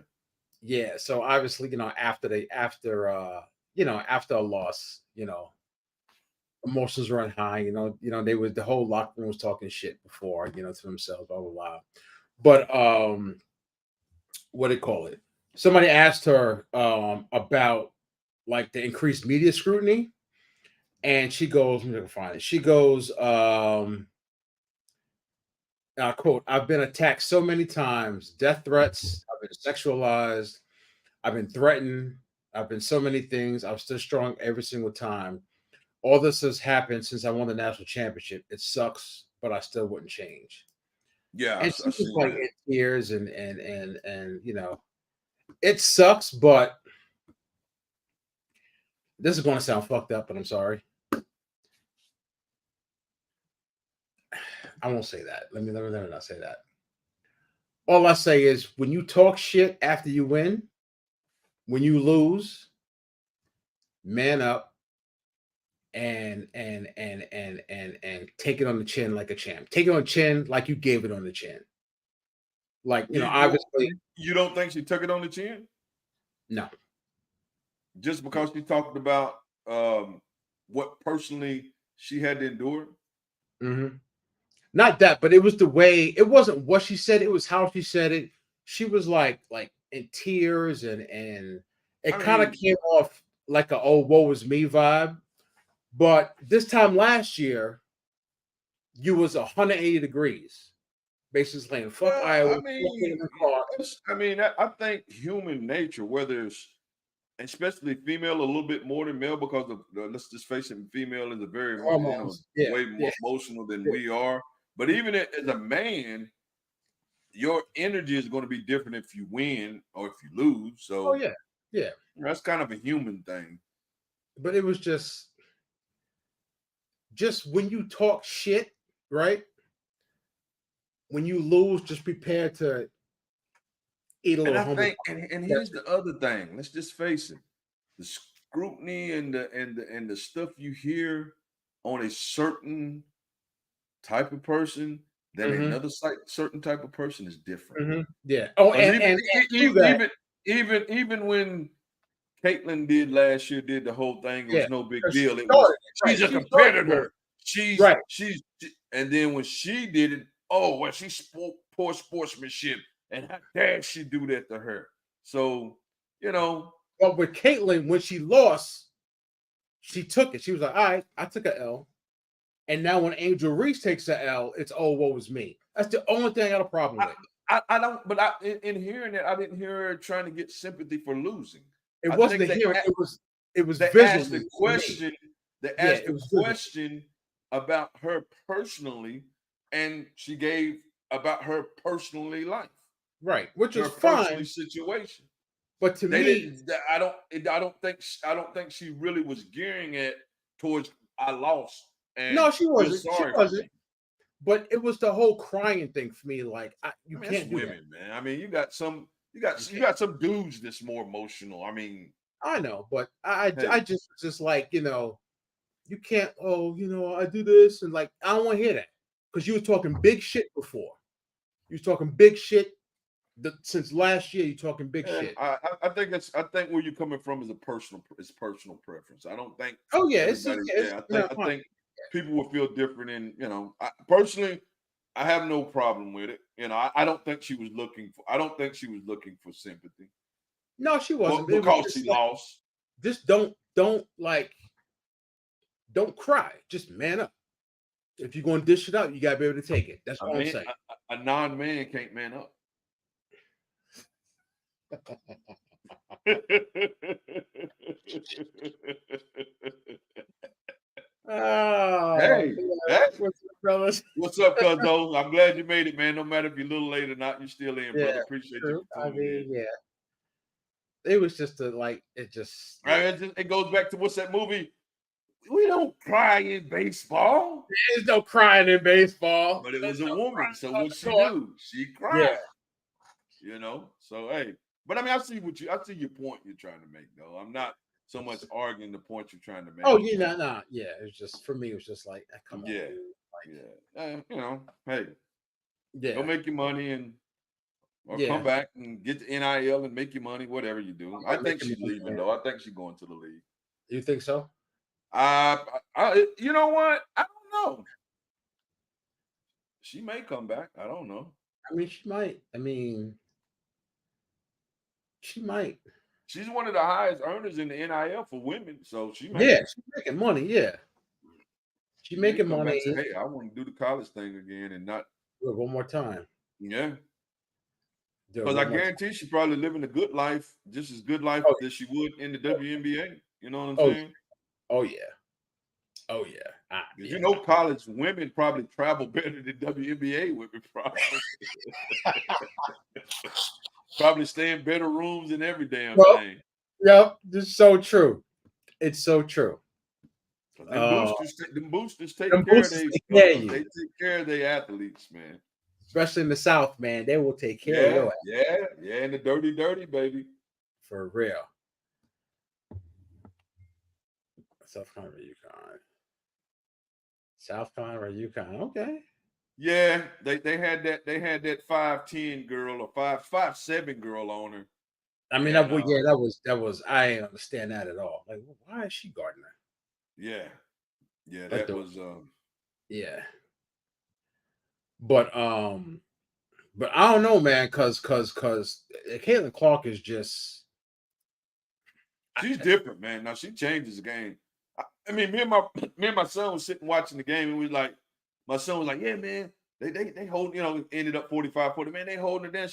Yeah. So obviously, after a loss, emotions run high. The whole locker room was talking shit before, to themselves, blah blah blah. But what do you call it? Somebody asked her about like the increased media scrutiny, and she goes, "Let me find it." She goes, quote, "I've been attacked so many times, death threats. I've been sexualized. I've been threatened. I've been so many things. I've stood strong every single time. All this has happened since I won the national championship. It sucks, but I still wouldn't change." Yeah, and she was like in tears, and it sucks, but this is going to sound fucked up, but I'm sorry. I won't say that. Let me not say that. All I say is when you talk shit after you win, when you lose, man up and take it on the chin like a champ. Take it on the chin like you gave it on the chin. Like, obviously. You don't think she took it on the chin? No. Just because she talked about what personally she had to endure? Mm-hmm. Not that, but it was the way, it wasn't what she said, it was how she said it. She was like in tears, and it kind of came off like a "oh, woe is me" vibe. But this time last year, you was 180 degrees, basically saying fuck Iowa. I think human nature, whether it's especially female, a little bit more than male, because of let's just face it, female is a very way more emotional than we are. But even as a man, your energy is going to be different if you win or if you lose. So, that's kind of a human thing. But it was just when you talk shit, right? When you lose, just prepare to eat a little humble. And here's the other thing. Let's just face it: the scrutiny and the stuff you hear on a certain type of person than another certain type of person is different. Mm-hmm. Yeah. Oh, and even when Caitlin did last year, did the whole thing, it was no big deal. She's a competitor. She's and then when she did it, she's poor sportsmanship, and how dare she do that to her? So, But with Caitlin, when she lost, she took it. She was like, all right, I took a L. And now when Angel Reese takes a L, it's woe was me. That's the only thing I got a problem with. I don't, but in hearing that, I didn't hear her trying to get sympathy for losing. It wasn't the hearing, it was they visual. Asked the question. They asked the question about her personally, and she gave about her personally life. Right, which is fine. Situation. But to me, I don't think she really was gearing it towards I lost. And no, she wasn't. She wasn't. But it was the whole crying thing for me. Like you can't do women, that. Man. I mean, you got some some dudes that's more emotional. I mean, I know, but I just like, you know, you can't. Oh, you know, I do this and like I don't want to hear that because you were talking big shit before. You was talking big shit since last year. You're talking big shit. I think where you're coming from is personal preference. I don't think. Oh yeah, I think people will feel different, and you know, personally, I have no problem with it. You know, I don't think she was looking for. I don't think she was looking for sympathy. No, she wasn't because she lost. Just don't cry. Just man up. If you're going to dish it out, you gotta be able to take it. That's all I'm saying. A non-man can't man up. Oh, hey, what's up, fellas? What's up, cuzzo? I'm glad you made it, man. No matter if you're a little late or not, you're still in, brother. Appreciate you for tuning in. Yeah. It was just it goes back to what's that movie? We don't cry in baseball. There's no crying in baseball. But it was a woman, so what she do? She cried. Yeah. You know, so hey, but I mean, I see your point you're trying to make, though. I'm not so much arguing the point you're trying to make. Oh, yeah, no. Yeah, it was just for me. It was just like, come on, dude. Like, you know, hey, go make your money or come back and get the NIL and make your money, whatever you do. I think she's leaving, though. I think she's going to the league. You think so? You know what? I don't know. She may come back. I don't know. I mean, she might. She might. She's one of the highest earners in the NIL for women, so she might. Yeah, she's making money. Yeah, she's making money. Say, hey, I want to do the college thing again and not do it one more time. Yeah, because I guarantee she's probably living a good life, just as good life as she would in the WNBA. You know what I'm saying? Oh yeah. You know, college women probably travel better than WNBA women. Probably stay in better rooms and every damn thing. Yep, this is so true. It's so true. Them boosters take care of their athletes, man. Especially in the South, man. They will take care of your athletes. Yeah, and the dirty, baby. For real. South Carolina, UConn. Okay. Yeah, they had that 5'10" girl or 5'7" girl on her. I mean, that was I didn't understand that at all. Like, why is she guarding her? Yeah, that was yeah. But I don't know, man, because Caitlin Clark is just she's different, man. Now she changes the game. I mean, me and my son was sitting watching the game, and we like, my son was like, yeah, man, they hold, you know, ended up 45-40. Man, they holding her down.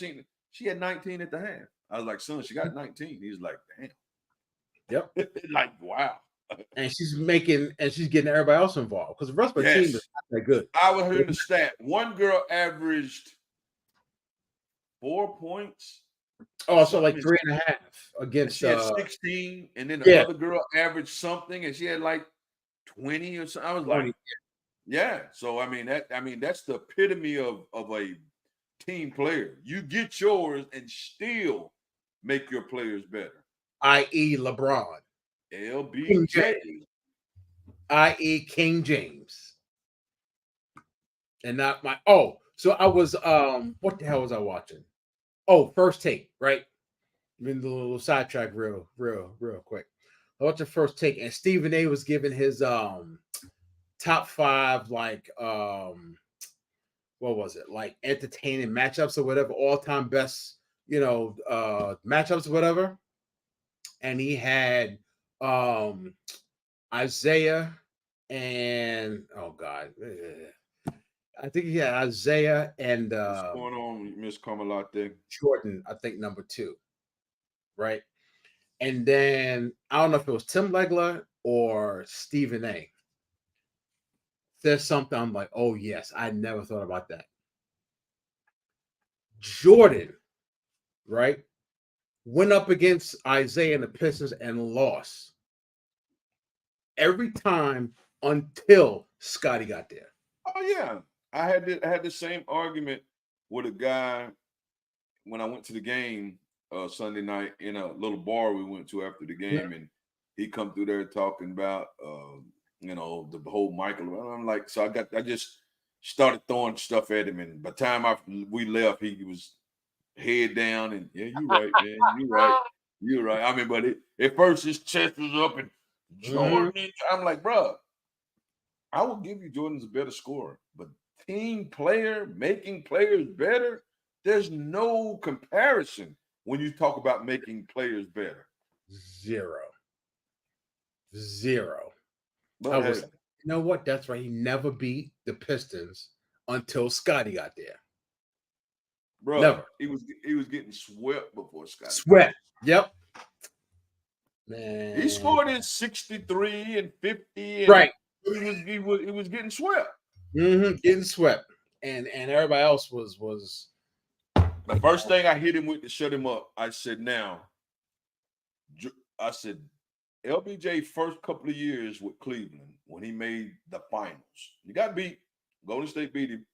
She had 19 at the half. I was like, son, she got 19. He's like, damn. Yep. Like, wow. And she's getting everybody else involved because the rest of the team is not that good. I was hearing the stat. One girl averaged 4 points. Oh, so like 3.5 against. She had 16, and then the other girl averaged something, and she had like 20 or something. I was like, yeah. So I mean that's the epitome of a team player. You get yours and still make your players better. I.e. LeBron. LBJ. I.e. King James. And not my so I was what the hell was I watching? Oh, First Take, right? I mean, the little sidetrack real quick. I watched the First Take, and Stephen A was giving his top 5 like what was it, like entertaining matchups or whatever, all-time best, you know, matchups or whatever. And he had Isaiah and I think he had Isaiah and What's going on, Miss Carmelate? Jordan, I think number 2, right? And then I don't know if it was Tim Legler or Stephen A. There's something I'm like, oh yes, I never thought about that. Jordan, right, went up against Isaiah and the Pistons and lost every time until Scotty got there. Oh yeah, I had the same argument with a guy when I went to the game Sunday night in a little bar we went to after the game, and he come through there talking about the whole Michael. And I'm like, so I just started throwing stuff at him, and by the time we left, he was head down, and yeah, you're right, man, you're right. I mean, but at first his chest was up, and Jordan. I'm like, bro, I will give you Jordan's a better scorer, but team player, making players better, there's no comparison when you talk about making players better. Zero. But you know what? That's right. He never beat the Pistons until Scotty got there. Bro, never. He was getting swept before Scotty. Swept. Yep. Man. He scored in 63 and 50. And right. He was getting swept. Getting swept. And everybody else was the first thing I hit him with to shut him up, I said, LBJ first couple of years with Cleveland when he made the finals. You got beat. Golden State beat him.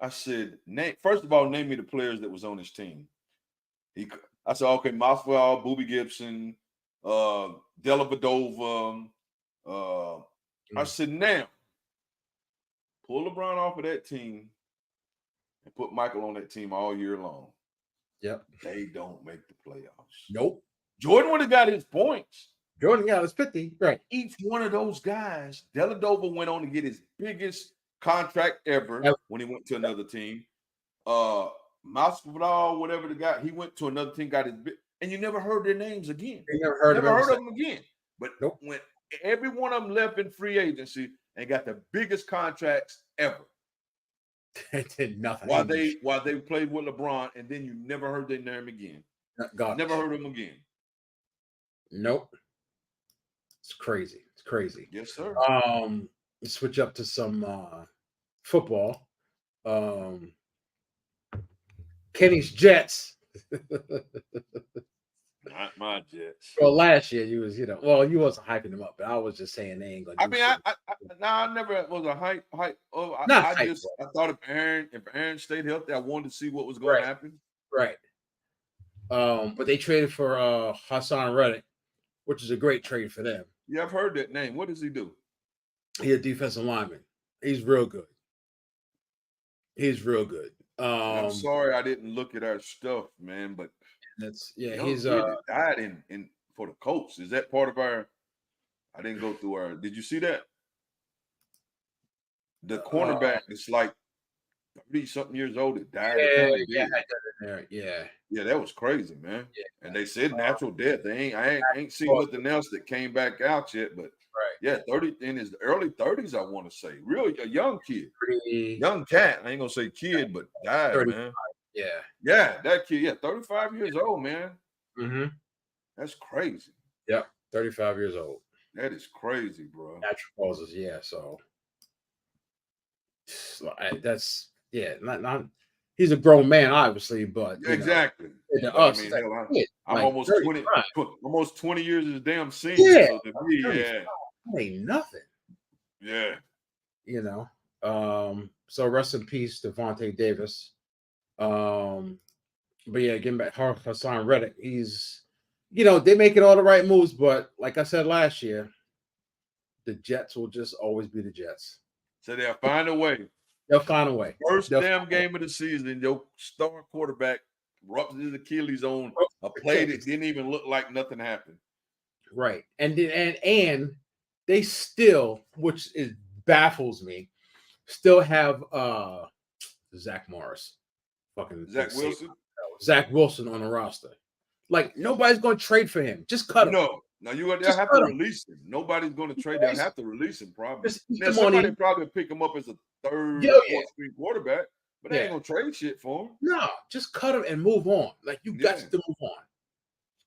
I said, first of all, name me the players that was on his team. I said, okay, Masvidal, Boobie Gibson, Dellavedova. I said, now, pull LeBron off of that team and put Michael on that team all year long. Yep. They don't make the playoffs. Nope. Jordan would have got his points. Jordan got his 50. Right. Each one of those guys, Dellavedova went on to get his biggest contract ever when he went to another team. Masvidal, whatever the guy, he went to another team, got his big, and you never heard their names again. You never heard of them again. But when every one of them left in free agency and got the biggest contracts ever. Did nothing. While they played with LeBron, and then you never heard their name again. Never heard them again. Nope. It's crazy. Yes, sir. Let's switch up to some football. Kenny's Jets. Not my Jets. Well, last year you wasn't hyping them up, but I was just saying they ain't gonna. I never was a hype. I thought if Aaron stayed healthy, I wanted to see what was going to happen. Right. But they traded for Hassan Reddick, which is a great trade for them. Yeah, I've heard that name. What does he do? He's a defensive lineman. He's real good. I'm sorry I didn't look at our stuff, man, but he's died in for the Colts. Is that part of our? I didn't go through our. Did you see that? The cornerback is like 30-something years old. That died. Yeah, that was crazy, man. Yeah. And they said natural death. I ain't seen nothing else that came back out yet, but yeah, 30 in his early 30s, I want to say. Really a young kid. Young cat. I ain't gonna say kid, but died, 35, man. Yeah, that kid, 35 years old, man. Mm-hmm. That's crazy. Yep, 35 years old. That is crazy, bro. Natural causes, so that's not he's a grown man, obviously, but exactly. Us, I'm almost 20. Almost 20 years is damn senior. So to me, ain't nothing. Yeah. So rest in peace, Devontae Davis. But yeah, getting back Hassan Reddick, he's they making all the right moves, but like I said last year, the Jets will just always be the Jets. So they'll find a way. They'll find a way. First damn game of the season, your star quarterback ruptured his Achilles on a play that didn't even look like nothing happened. Right. And they still, which baffles me, still have Zach Morris. Fucking Zach Wilson? Zach Wilson on the roster. Like, nobody's going to trade for him. Just cut him. No, Now they'll have to release him. Nobody's going to trade. They'll have to release him probably. Now somebody probably pick him up as a third or fourth string quarterback, but they ain't gonna trade shit for him. No, just cut him and move on. Like you got to move on.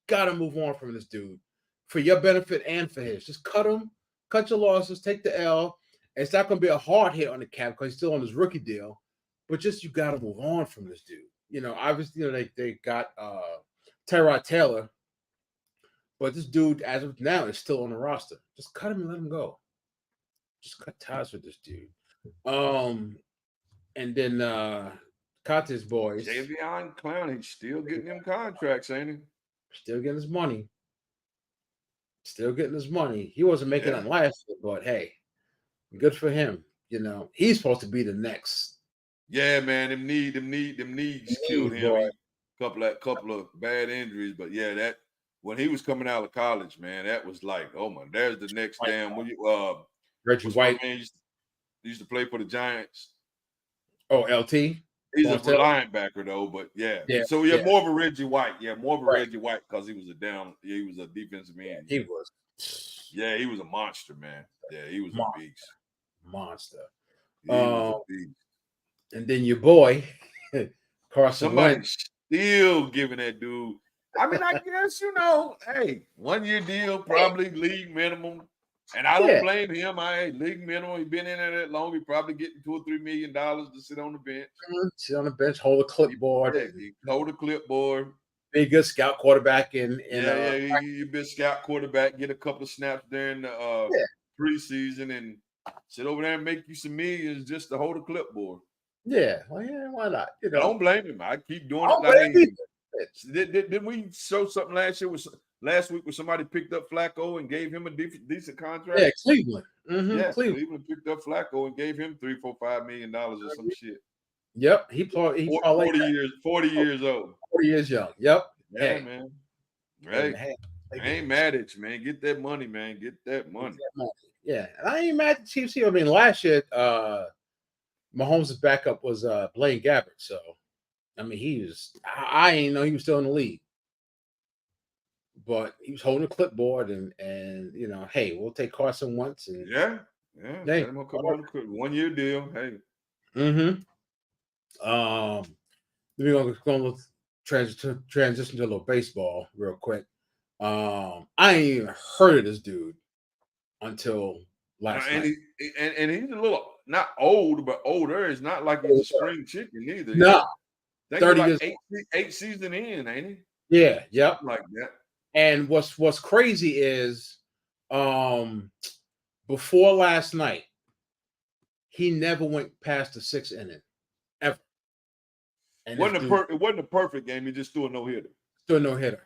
Got to move on from this dude for your benefit and for his. Just cut him, cut your losses, take the L. It's not going to be a hard hit on the cap because he's still on his rookie deal, but just you got to move on from this dude. You know, obviously, you know, they got Tyrod Taylor, but this dude, as of now, is still on the roster. Just cut him and let him go. Just cut ties with this dude. And then Conte's boys. Javion Clowney still getting them contracts, ain't he? Still getting his money. Still getting his money. He wasn't making it last year, but hey, good for him. You know, he's supposed to be the next. Yeah, man, them knees killed him. Couple of bad injuries, but yeah, that when he was coming out of college, man, that was like, oh my, there's the next damn. Reggie White man used to play for the Giants. Oh, LT. He's a linebacker though, but yeah. So more of a Reggie White. Yeah, more of a Reggie White because he was a defensive end. He was. Yeah, he was a monster, man. Yeah, he was a beast. Monster. He was a beast. And then your boy, Carson Wentz. Still giving that dude. I mean, I guess, you know, hey, 1 year deal, probably league minimum. And I don't blame him. League minimum. He's been in there that long. He probably getting $2 or $3 million to sit on the bench. Sit on the bench, hold a clipboard. Hold a clipboard. Be a good scout quarterback in you be a scout quarterback, get a couple of snaps during the preseason and sit over there and make you some millions just to hold a clipboard. Yeah, well, why not? You know, don't blame him. I keep doing it. Didn't we show something last week where somebody picked up Flacco and gave him a decent contract? Yeah, Cleveland. Yeah, Cleveland picked up Flacco and gave him $3, $4, $5 million or some shit. Yep, he 40 years old. 40 years young. Yep. Yeah, man. Right. I ain't mad at you, man. Get that money, man. Get that money. Yeah, and I ain't mad at the Chiefs here. I mean, last year, Mahomes' backup was Blaine Gabbert. So, I mean, I ain't know he was still in the league. But he was holding a clipboard and you know, hey, we'll take Carson Wentz. And hey, let him come on the 1 year deal. Hey. We're going to transition to a little baseball real quick. I ain't even heard of this dude until last night. And he's a little not old, but older. It's not like he's a spring chicken either. No, 30 years. 8 season in, ain't he? Yeah, yep, like that. And what's crazy is, before last night, he never went past the 6th inning, ever. And it wasn't a perfect game. He just threw a no-hitter.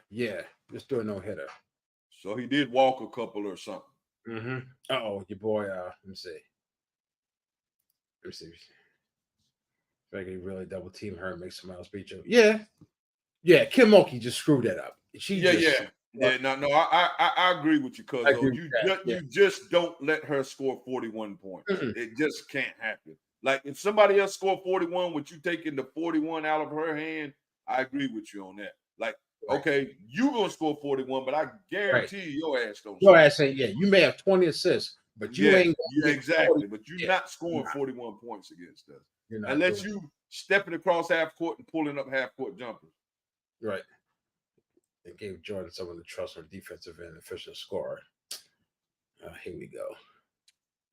Yeah, just threw a no-hitter. So he did walk a couple or something. Your boy. Let me see. If I can really double team her and make someone else beat you. Yeah. Kim Mulkey just screwed that up. No, I agree with you, cuz you just don't let her score 41 points. It just can't happen. Like if somebody else scored 41 with you taking the 41 out of her hand, I agree with you on that. Like, okay, you gonna score 41, but I guarantee your ass don't. Your ass ain't. Yeah, you may have 20 assists, but you ain't. Exactly, but you're not scoring 41 points against us unless you stepping across half court and pulling up half court jumpers. Right. They gave Jordan some of the trust on defensive end, efficient scorer. Here we go.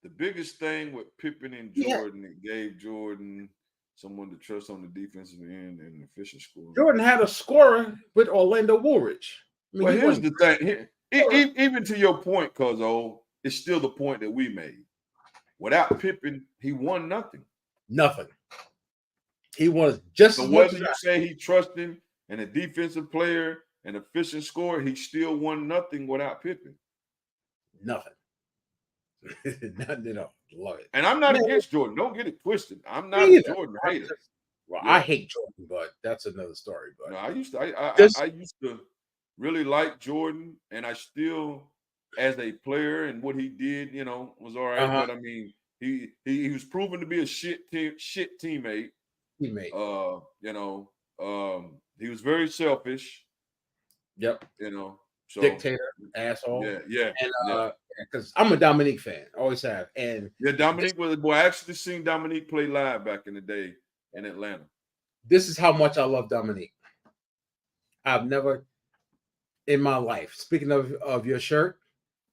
The biggest thing with Pippen and Jordan, it gave Jordan someone to trust on the defensive end and an efficient scorer. Jordan had a scorer with Orlando Woolridge. Well, here's the thing. Even to your point, Cuzzo, it's still the point that we made. Without Pippen, he won nothing. Nothing. He was just so whether you say he trusted him and a defensive player, an efficient scorer, he still won nothing without Pippen. Nothing. Nothing at all. Love it. And I'm not against Jordan. Don't get it twisted. I'm not a Jordan hater. Well, I hate Jordan, but that's another story. But no, I used to really like Jordan, and I still, as a player and what he did, was all right. But I mean, he was proven to be a shit teammate. He was very selfish. Yep. So, dictator, asshole. Yeah. And because I'm a Dominique fan, always have. And yeah, Dominique was boy. I actually seen Dominique play live back in the day in Atlanta. This is how much I love Dominique. I've never in my life, speaking of your shirt,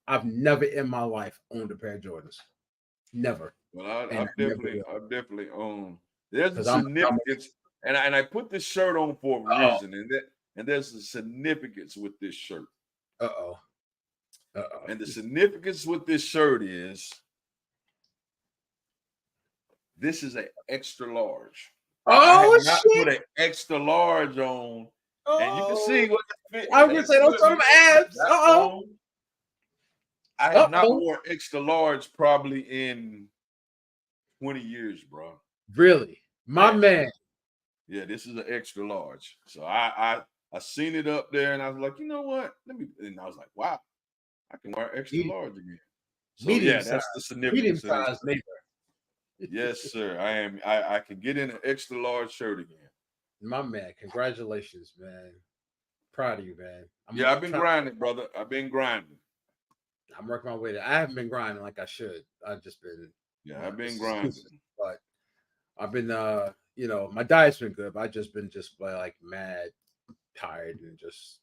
I've never in my life owned a pair of Jordans. Never. Well, I've definitely owned. There's a I'm significance, and I put this shirt on for a reason, and there's a significance with this shirt. And the significance with this shirt is this is an extra large. I have not put an extra large on, and you can see what it fit. I'm gonna say those are abs. I have not worn extra large probably in 20 years, bro. Really? My man. Yeah, this is an extra large. So I seen it up there and I was like, you know what? And I was like, wow, I can wear extra large again. So yeah, that's the significance of this. Neighbor. Yes, sir. I am. I can get in an extra large shirt again. My man, congratulations, man. Proud of you, man. I've been grinding, brother. I've been grinding. I'm working my way there. I haven't been grinding like I should. I've just been I've been grinding. But I've been my diet's been good, but I've just been like mad tired and just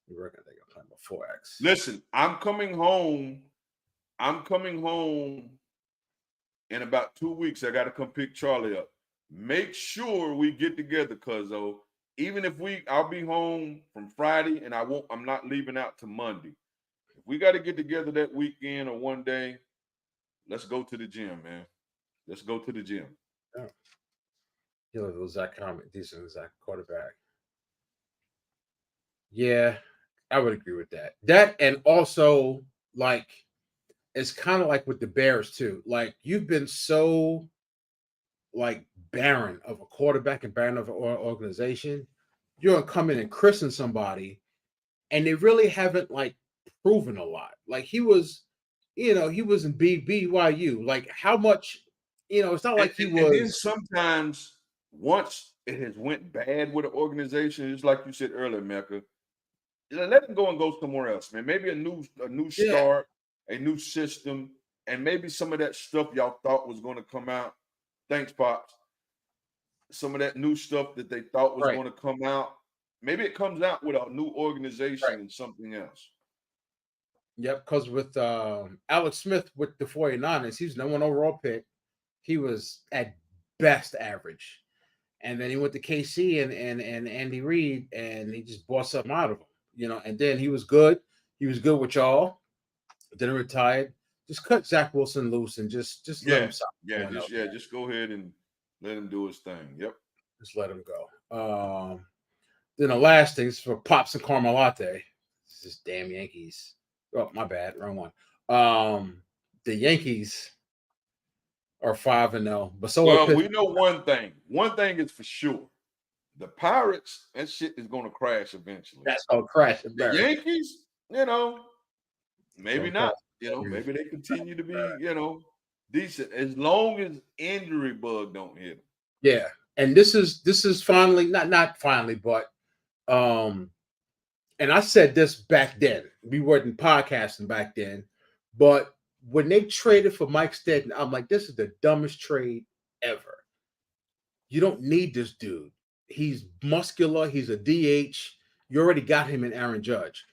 working. I think I'm playing my 4X. Listen, I'm coming home in about 2 weeks. I got to come pick Charlie up. Make sure we get together, cuzzo. Even if I'll be home from Friday and I'm not leaving out to Monday. If we got to get together that weekend or one day, let's go to the gym, man. Let's go to the gym. Yeah. You know, Zach comment, decent Zach quarterback. Yeah, I would agree with that. That and also like it's kind of like with the Bears too. Like you've been so like barren of a quarterback and barren of an organization. You're gonna come in and christen somebody, and they really haven't like proven a lot. Like he was in BYU. Like how much, it's not like he was. And then sometimes once it has went bad with an organization, just like you said earlier, Mecca, let him go and go somewhere else, man. Maybe a new start, a new system, and maybe some of that stuff y'all thought was going to come out. Thanks, Pops. Some of that new stuff that they thought was going to come out, maybe it comes out with a new organization and something else. Yep, because with Alex Smith with the 49ers, he's no one overall pick. He was at best average. And then he went to KC and Andy Reid, and he just bought something out of him, and then he was good. He was good with y'all. Then he retired. Just cut Zach Wilson loose and just let him stop. Just go ahead and let him do his thing. Yep. Just let him go. Then the last thing is for Pops and Carmelate. It's just damn Yankees. Oh, my bad. Wrong one. The Yankees are 5-0. But so we know one thing. One thing is for sure. The Pirates, that shit is going to crash eventually. That's going to crash. The Yankees, maybe not. Maybe they continue to be, decent as long as injury bug don't hit them. Yeah, and this is finally not finally, but and I said this back then. We weren't podcasting back then, but when they traded for Mike Stanton, I'm like, this is the dumbest trade ever. You don't need this dude. He's muscular. He's a DH. You already got him in Aaron Judge.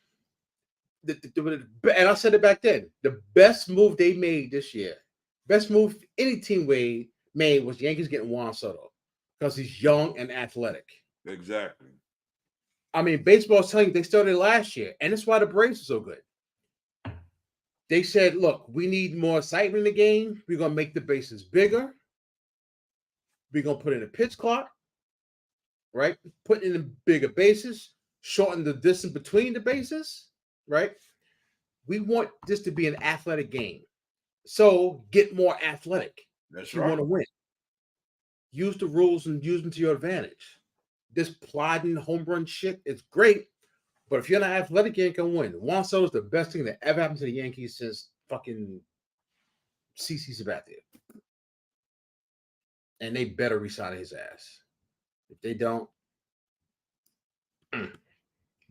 And I said it back then. The best move they made this year, best move any team made was Yankees getting Juan Soto because he's young and athletic. Exactly. I mean, baseball's telling you they started last year, and that's why the Braves are so good. They said, look, we need more excitement in the game. We're going to make the bases bigger. We're going to put in a pitch clock, right? Put in the bigger bases, shorten the distance between the bases, right? We want this to be an athletic game. So get more athletic. That's right. You want to win. Use the rules and use them to your advantage. This plodding home run shit is great, but if you're not athletic, you ain't gonna win. Juan Soto is the best thing that ever happened to the Yankees since fucking CC Sabathia. And they better resign his ass. If they don't,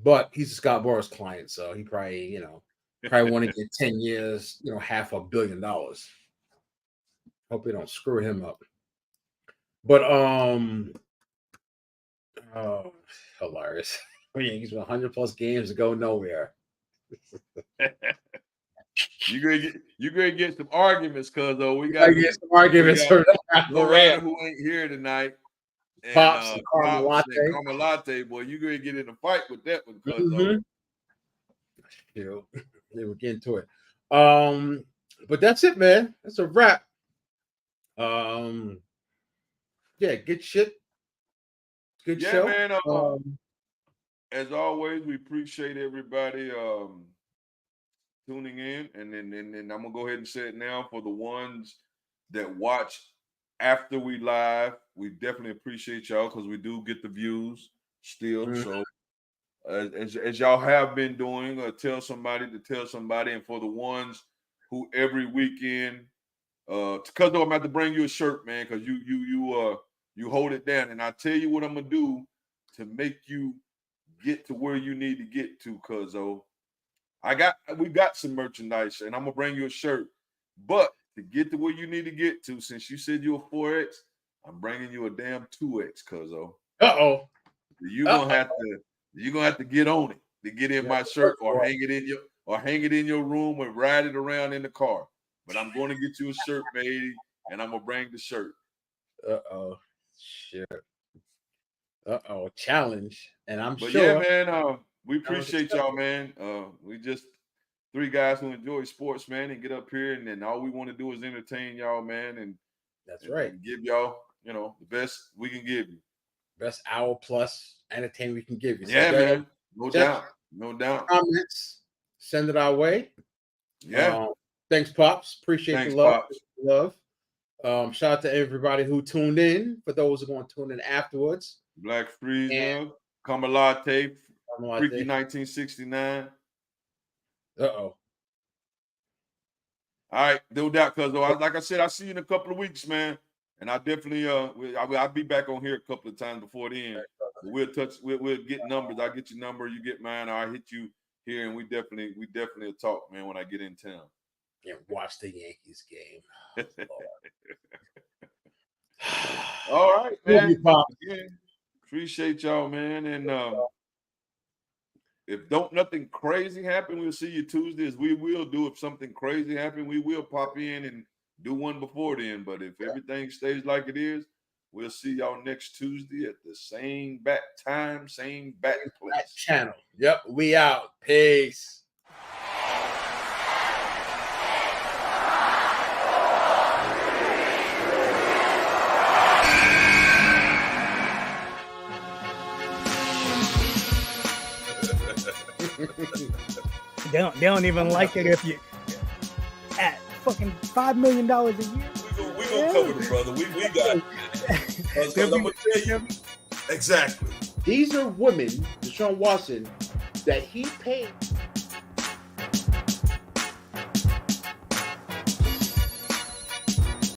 But he's a Scott Boras client, so he probably want to get 10 years, $500 million. Hope they don't screw him up. But hilarious. He's 100 plus games to go nowhere. You gonna get some arguments, cuz though we got some arguments. Loretta who ain't here tonight. And, Pops and Carmelate, boy, you gonna get in a fight with that one, cuz though. They will get into it. But that's it, man. That's a wrap. Yeah, good shit. Good show. Man. As always, we appreciate everybody tuning in, and then I'm gonna go ahead and say it now for the ones that watch after we live. We definitely appreciate y'all because we do get the views still. Mm-hmm. So as y'all have been doing, tell somebody to tell somebody, and for the ones who every weekend, because I'm gonna have to bring you a shirt, man, because you hold it down, and I tell you what I'm gonna do to make you get to where you need to get to, cuz we got some merchandise, and I'm gonna bring you a shirt. But to get to where you need to get to, since you said you're a 4X, I'm bringing you a damn 2X, cuz you're gonna have to get on it to get in my shirt, or hang it in your room and ride it around in the car. But I'm going to get you a shirt made, and I'm gonna bring the shirt. Shit. Challenge. And I'm but sure. Yeah, man. We appreciate y'all, man. We just 3 guys who enjoy sports, man, and get up here, and then all we want to do is entertain y'all, man. And that's right. And give y'all, the best we can give you. Best hour plus entertainment we can give you. So yeah, man. No doubt. Comments. Send it our way. Yeah. Thanks, Pops. Appreciate the love. Shout out to everybody who tuned in. For those who are going to tune in afterwards. Black Freezer, Carmelate, Freaky 1969. All right, no doubt, cuz like I said, I'll see you in a couple of weeks, man. And I definitely I'll be back on here a couple of times before the end. But we'll get numbers. I'll get your number, you get mine, I'll hit you here, and we definitely will talk, man, when I get in town. Yeah, watch the Yankees game. All right, man. Again, appreciate y'all, man. And if nothing crazy happen, we'll see you Tuesday, as we will do. If something crazy happen, we will pop in and do one before then. But if everything stays like it is, we'll see y'all next Tuesday at the same bat time, same bat place. That channel. Yep, we out. Peace. They don't even like it if you at fucking $5 million a year. We gonna cover the brother. We got it. Because I'm gonna tell you exactly. These are women, Deshaun Watson, that he paid